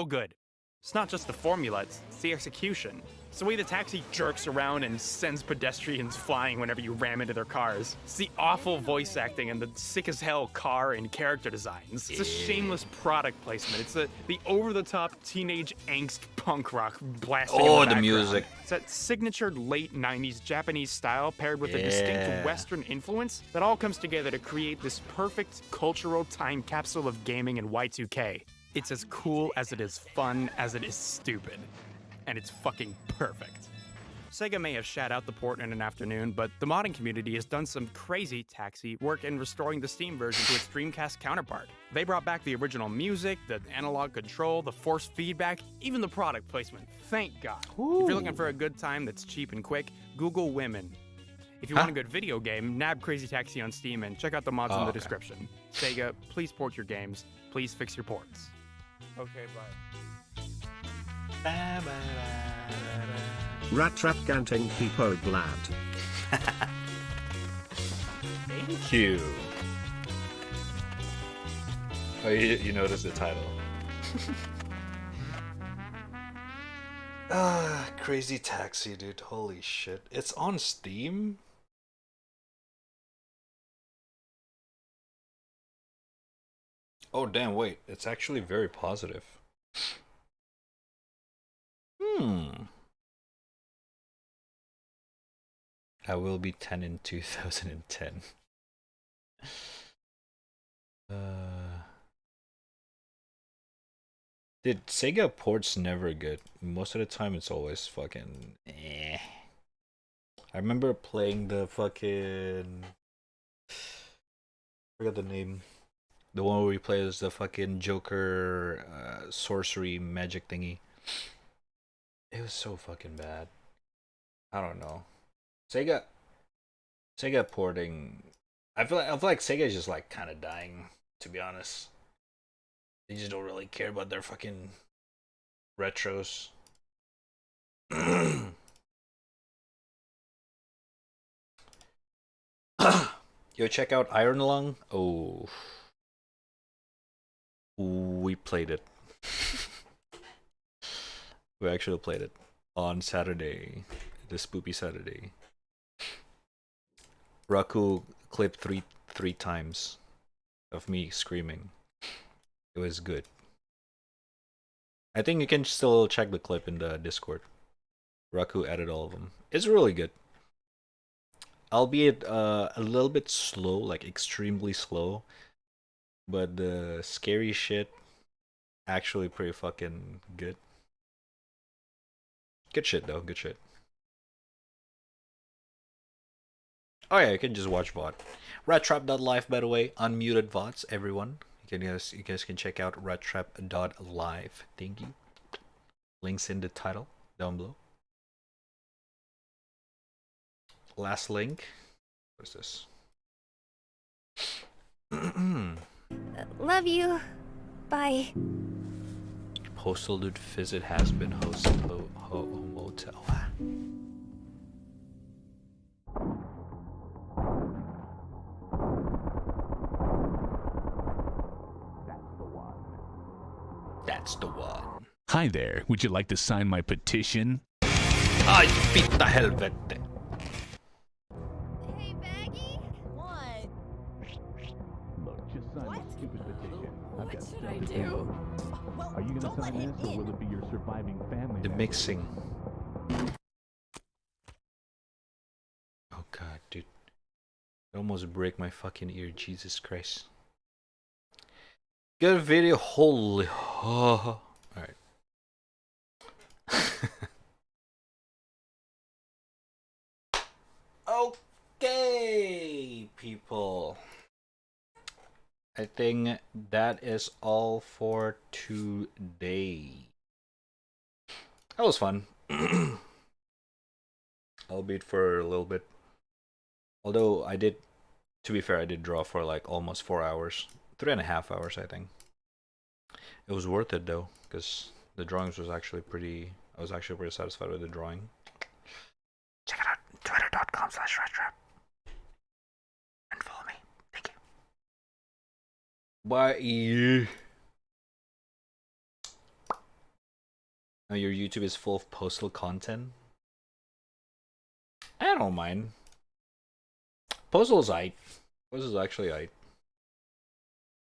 good. It's not just the formula, it's the execution. It's the way the taxi jerks around and sends pedestrians flying whenever you ram into their cars. It's the awful voice acting and the sick-as-hell car and character designs. It's a shameless product placement. It's the over-the-top teenage angst punk rock blasting in Oh, the background. music. It's that signature late 90s Japanese style paired with a distinct Western influence that all comes together to create this perfect cultural time capsule of gaming in Y2K. It's as cool as it is fun as it is stupid. And it's fucking perfect. Sega may have shat out the port in an afternoon, but the modding community has done some crazy taxi work in restoring the Steam version to its Dreamcast counterpart. They brought back the original music, the analog control, the force feedback, even the product placement. Thank God. If you're looking for a good time that's cheap and quick, Google Women. If you want a good video game, nab Crazy Taxi on Steam and check out the mods in the description. Sega, please port your games. Please fix your ports. Okay, bye. Ratrap ganting PeepoGlad. Thank you. Oh, you noticed the title. Crazy Taxi, dude. Holy shit. It's on Steam? Oh, damn, wait. It's actually very positive. I will be 10 in 2010. Dude, Sega ports never good. Most of the time it's always fucking eh. I remember playing the fucking Forgot the name. The one where we play as the fucking Joker sorcery magic thingy. It was so fucking bad. I don't know. Sega porting. I feel like Sega is just like kind of dying, to be honest. They just don't really care about their fucking retros. Yo, check out Iron Lung. Oh, we played it. We actually played it on Saturday, this spoopy Saturday. Raku clipped three times of me screaming. It was good. I think you can still check the clip in the Discord. Raku added all of them. It's really good. Albeit a little bit slow, like extremely slow. But the scary shit, actually pretty fucking good. Good shit though, good shit. Oh yeah, you can just watch VOD. raddtrap.live, by the way, unmuted VODs, everyone. You guys can check out raddtrap.live. Thank you. Links in the title down below. Last link. What's this? Love you. Bye. Postal Dude Visit has been hosted. Hotel. That's the one. Hi there. Would you like to sign my petition? Ay, pita helvete. Hey, Baggy. What? Look, just sign my stupid petition. What should I do? Are you gonna sign this, or will it be your surviving family? The mixing. Oh god, dude. It almost break my fucking ear, Jesus Christ. Good video, holy. Oh. Alright. Okay, people. I think that is all for today. That was fun. Albeit for a little bit. Although I did, to be fair, I did draw for like almost 4 hours. 3.5 hours, I think. It was worth it though, because the drawings was actually pretty. I was actually pretty satisfied with the drawing. Check it out, twitter.com/raddtrap. And follow me. Thank you. Bye. Now your YouTube is full of postal content. I don't mind. Postal's aight. Postal's actually aight.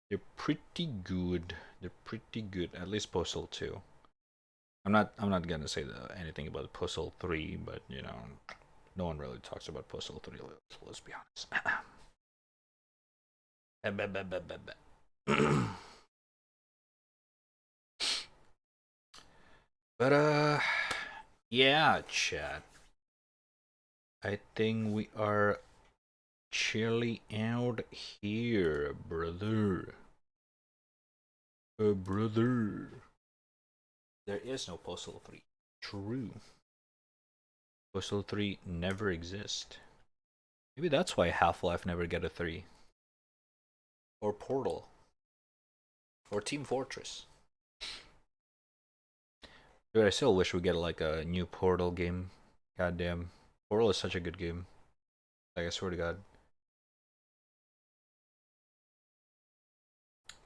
They're pretty good. They're pretty good. At least Postal 2. I'm not gonna say anything about Postal 3, but you know, no one really talks about Postal 3. Let's be honest. But yeah, chat. I think we are chilly out here, brother. Brother. There is no Postal 3. True. Postal 3 never exists. Maybe that's why Half-Life never get a 3. Or Portal. Or Team Fortress. Dude, I still wish we get like a new Portal game. Goddamn. Portal is such a good game. Like, I swear to God.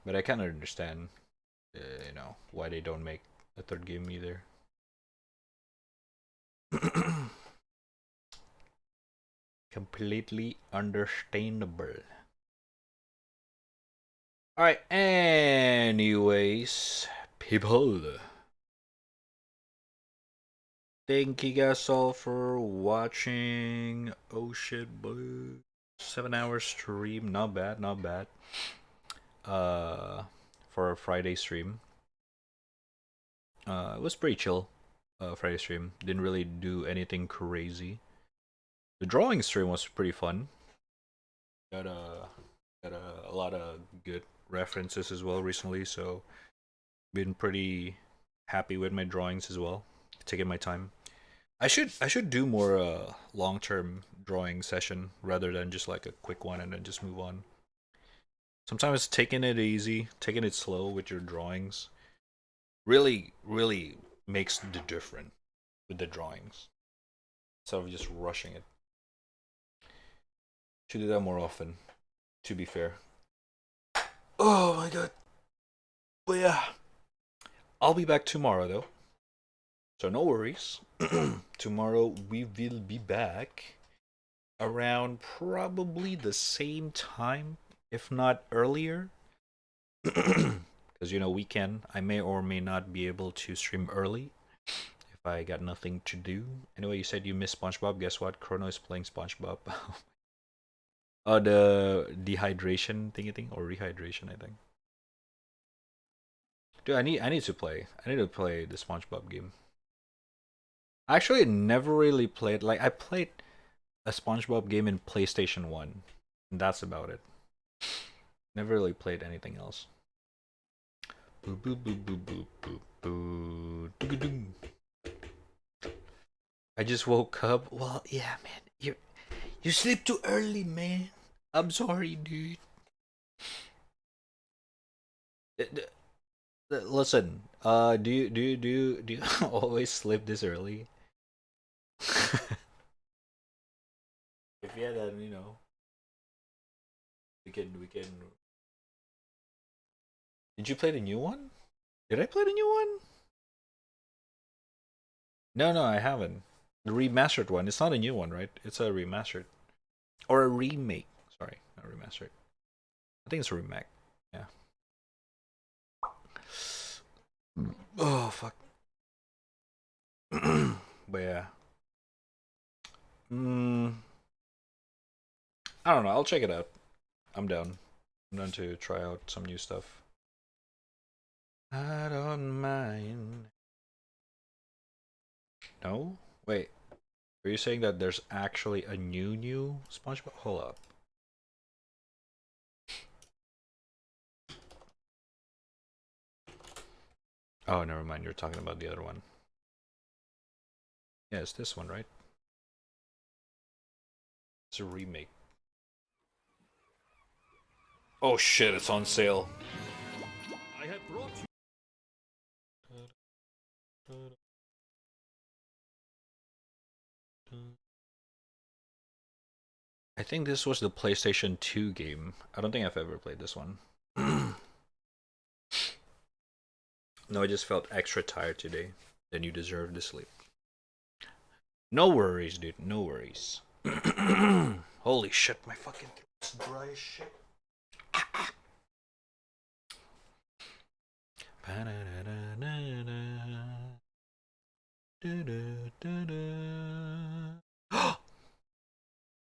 But I kind of understand, you know, why they don't make a third game either. Completely understandable. Alright, anyways, people. Thank you guys all for watching. Oh shit, boy. 7-hour stream. Not bad, not bad. For a Friday stream. It was pretty chill. Friday stream. Didn't really do anything crazy. The drawing stream was pretty fun. Got a lot of good references as well recently, so been pretty happy with my drawings as well. Taking my time. I should do more long term drawing session rather than just like a quick one and then just move on. Sometimes taking it easy, taking it slow with your drawings really makes the difference with the drawings. Instead of just rushing it. Should do that more often, to be fair. Oh my god. But yeah. I'll be back tomorrow though. So no worries. Tomorrow we will be back around probably the same time, if not earlier. Because you know, weekend, I may or may not be able to stream early if I got nothing to do. Anyway, you said you missed SpongeBob. Guess what? Chrono is playing SpongeBob. Oh, the dehydration thingy thing or rehydration, I think. Dude, I need to play. I need to play the SpongeBob game. I actually never really played. Like I played a SpongeBob game in PlayStation 1. And that's about it. Never really played anything else. Boo boo boo boo boo boo boo doo doo. I just woke up. Well, yeah, man. You sleep too early, man. I'm sorry, dude. Listen, do you always sleep this early? If yeah, then you know we can. Did you play the new one? Did I play the new one? No, I haven't. The remastered one. It's not a new one, right? It's a remastered or a remake. Sorry, not remastered. I think it's a remake. Yeah. Oh fuck. But yeah. I don't know. I'll check it out. I'm down. I'm down to try out some new stuff. I don't mind. No? Wait. Are you saying that there's actually a new SpongeBob? Hold up. Oh, never mind. You're talking about the other one. Yeah, it's this one, right? It's a remake. Oh shit, it's on sale. I have brought you. I think this was the PlayStation 2 game. I don't think I've ever played this one. No, I just felt extra tired today. Then you deserve to sleep. No worries, dude. No worries. Holy shit, my fucking throat's dry as shit.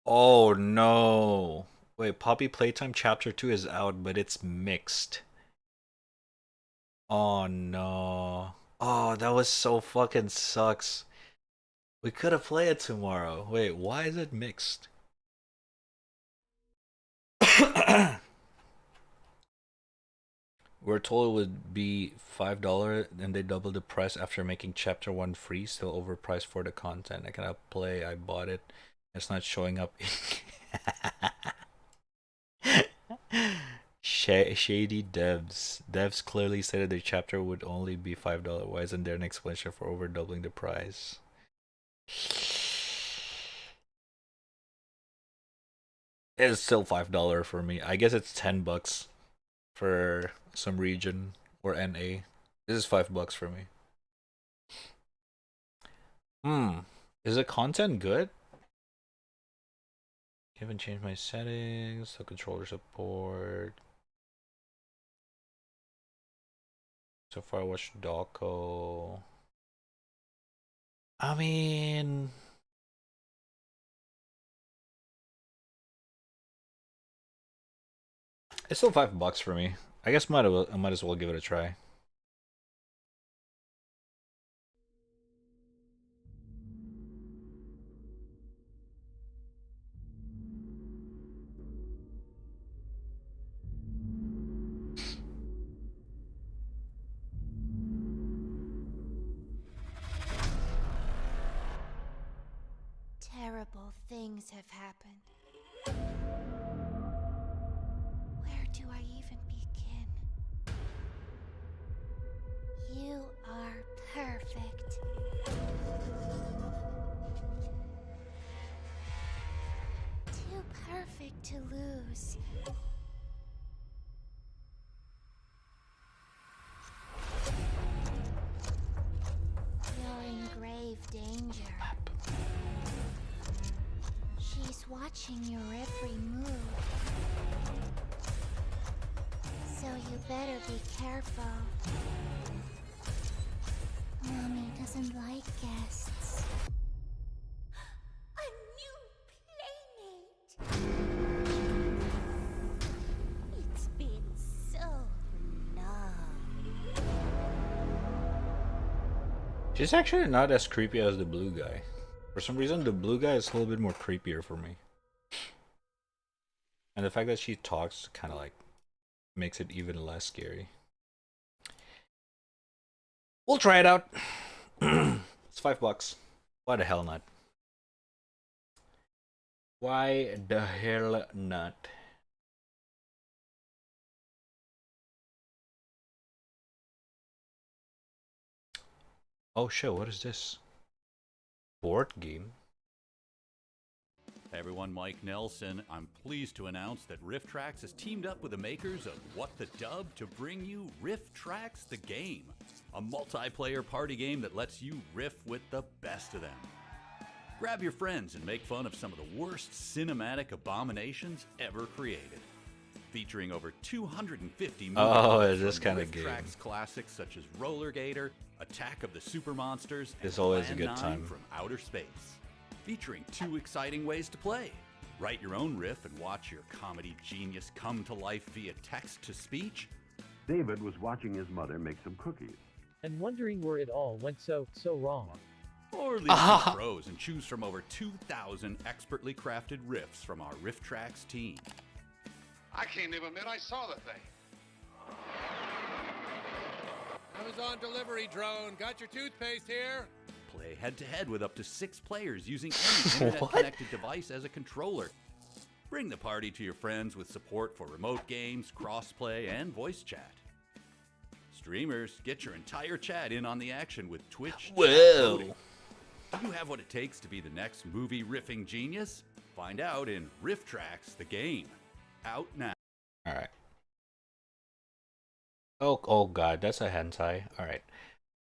Oh no. Wait, Poppy Playtime Chapter 2 is out, but it's mixed. Oh no. Oh, that was so fucking sucks. We could have played it tomorrow. Wait, why is it mixed? We're told it would be $5 and they doubled the price after making chapter 1 free, still overpriced for the content. I cannot play, I bought it. It's not showing up. Shady devs. Devs clearly stated the chapter would only be $5. Why isn't there an explanation for over doubling the price? It's still $5 for me. I guess it's $10 for some region or NA. This is $5 for me. Is the content good? Haven't changed my settings. The controller support. So far, I watched Dawko. I mean, it's still $5 for me. I guess I might as well give it a try. terrible things have happened. Where do I even begin? You are perfect. Too perfect to lose. You're in grave danger. She's watching your every move. So you better be careful. Mommy doesn't like guests. A new playmate! It's been so long. She's actually not as creepy as the blue guy. For some reason, the blue guy is a little bit more creepier for me. And the fact that she talks kind of like makes it even less scary. We'll try it out. It's $5. Why the hell not? Why the hell not? Oh shit, what is this? Board game? Hey everyone, Mike Nelson. I'm pleased to announce that RiffTrax has teamed up with the makers of What the Dub to bring you RiffTrax the Game, a multiplayer party game that lets you riff with the best of them. Grab your friends and make fun of some of the worst cinematic abominations ever created. Featuring over 250 movies. Oh, is this kind of game? RiffTrax classics such as Rollergator, Attack of the Super Monsters, and It's always a Plan good 9 time. from Outer Space. Featuring 2 exciting ways to play. Write your own riff and watch your comedy genius come to life via text-to-speech. David was watching his mother make some cookies. And wondering where it all went so wrong. Or leave some pros and choose from over 2,000 expertly crafted riffs from our RiffTrax team. I can't even admit I saw the thing. Amazon delivery drone, got your toothpaste here? Play head-to-head with up to 6 players using any internet-connected device as a controller. Bring the party to your friends with support for remote games, crossplay, and voice chat. Streamers, get your entire chat in on the action with Twitch. Whoa. Do you have what it takes to be the next movie riffing genius? Find out in RiffTrax the Game. Out now. Alright. Oh god, that's a hentai. Alright.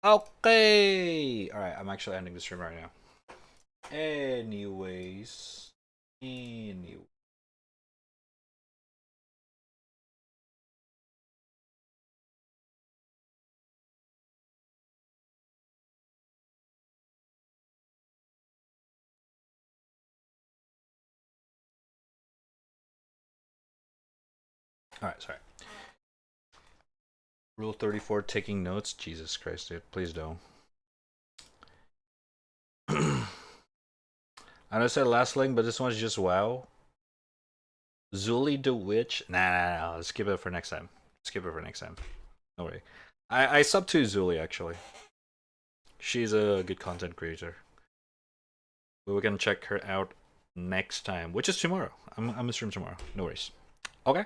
Okay! Alright, I'm actually ending the stream right now. Anyways. Alright, sorry. Rule 34, taking notes. Jesus Christ, dude. Please don't. I know I said last link, but this one's just wow. Zuli the Witch. Nah. Let's skip it for next time. Skip it for next time. No way. I sub to Zuli, actually. She's a good content creator. But we're gonna check her out next time, which is tomorrow. I'm gonna stream tomorrow. No worries. Okay.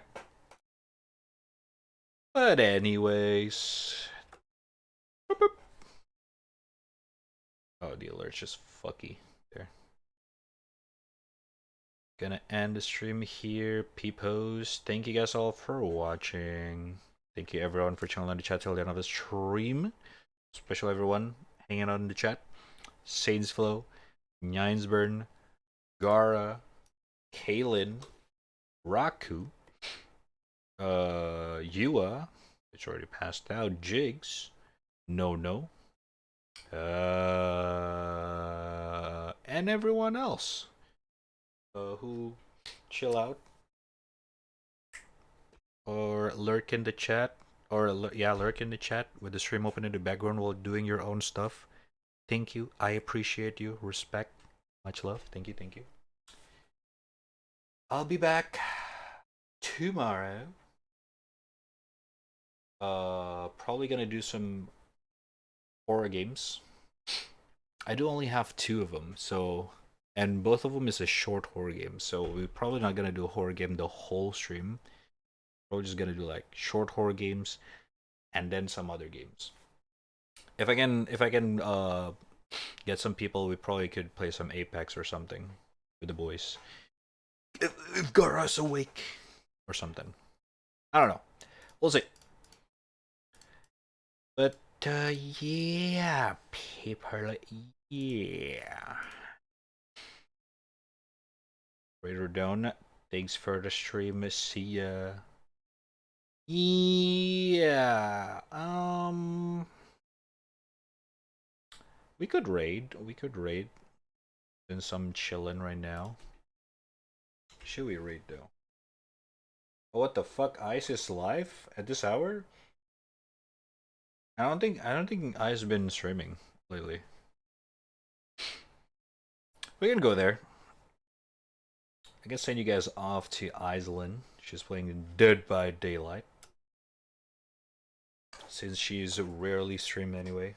But anyways. Boop, boop. Oh, the alert's just fucky there. Gonna end the stream here. Peepos. Thank you guys all for watching. Thank you everyone for chilling on the chat till the end of the stream. Special everyone hanging out in the chat. Sainsflow, Nyinesburn, Gara, Kaylin, Raku, Yua, which already passed out, Jigs, No, and everyone else who chill out or lurk in the chat, lurk in the chat with the stream open in the background while doing your own stuff. Thank you. I appreciate you. Respect. Much love. Thank you. I'll be back tomorrow. Probably gonna do some horror games. I do only have 2 of them, so and both of them is a short horror game. So we're probably not gonna do a horror game the whole stream. We're just gonna do like short horror games, and then some other games. If I can get some people, we probably could play some Apex or something with the boys. If Gara's awake or something. I don't know. We'll see. But yeah, people, yeah. Raider Donut, thanks for the stream. See ya. Yeah. We could raid. Since I'm chilling right now. Should we raid though? Oh, what the fuck? Ice is live at this hour? I don't think Ice has been streaming lately. We can go there. I can send you guys off to Iselin. She's playing Dead by Daylight. Since she's rarely streamed anyway.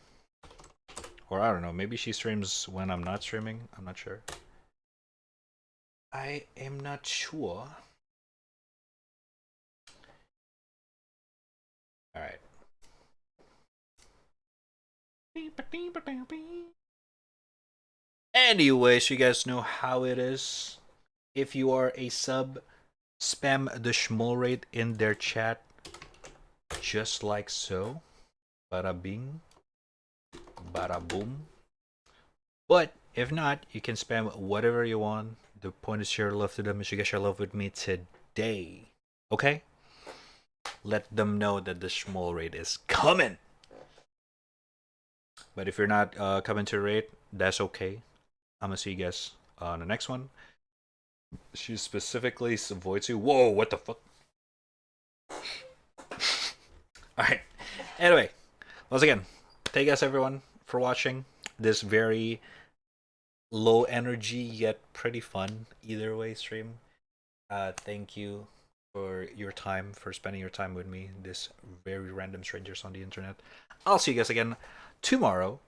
Or I don't know, maybe she streams when I'm not streaming. I'm not sure. I am not sure. Alright. Anyways, you guys know how it is. If you are a sub, spam the schmol rate in their chat. Just like so. Bada bing. Bada boom. But if not, you can spam whatever you want. The point is share love to them. You guys share love with me today. Okay? Let them know that the schmol raid is coming. But if you're not coming to raid, that's okay. I'm gonna see you guys on the next one. She specifically avoids you. Whoa, what the fuck? Alright. Anyway, once again, thank you guys everyone for watching this very low energy yet pretty fun either way stream. Thank you for your time, for spending your time with me, this very random strangers on the internet. I'll see you guys again tomorrow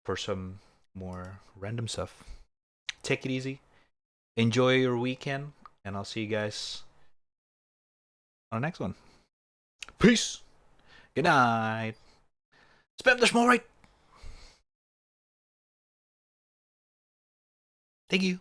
for some more random stuff. Take it easy, enjoy your weekend, and I'll see you guys on the next one. Peace. Good night. Spam the schmol right. Thank you.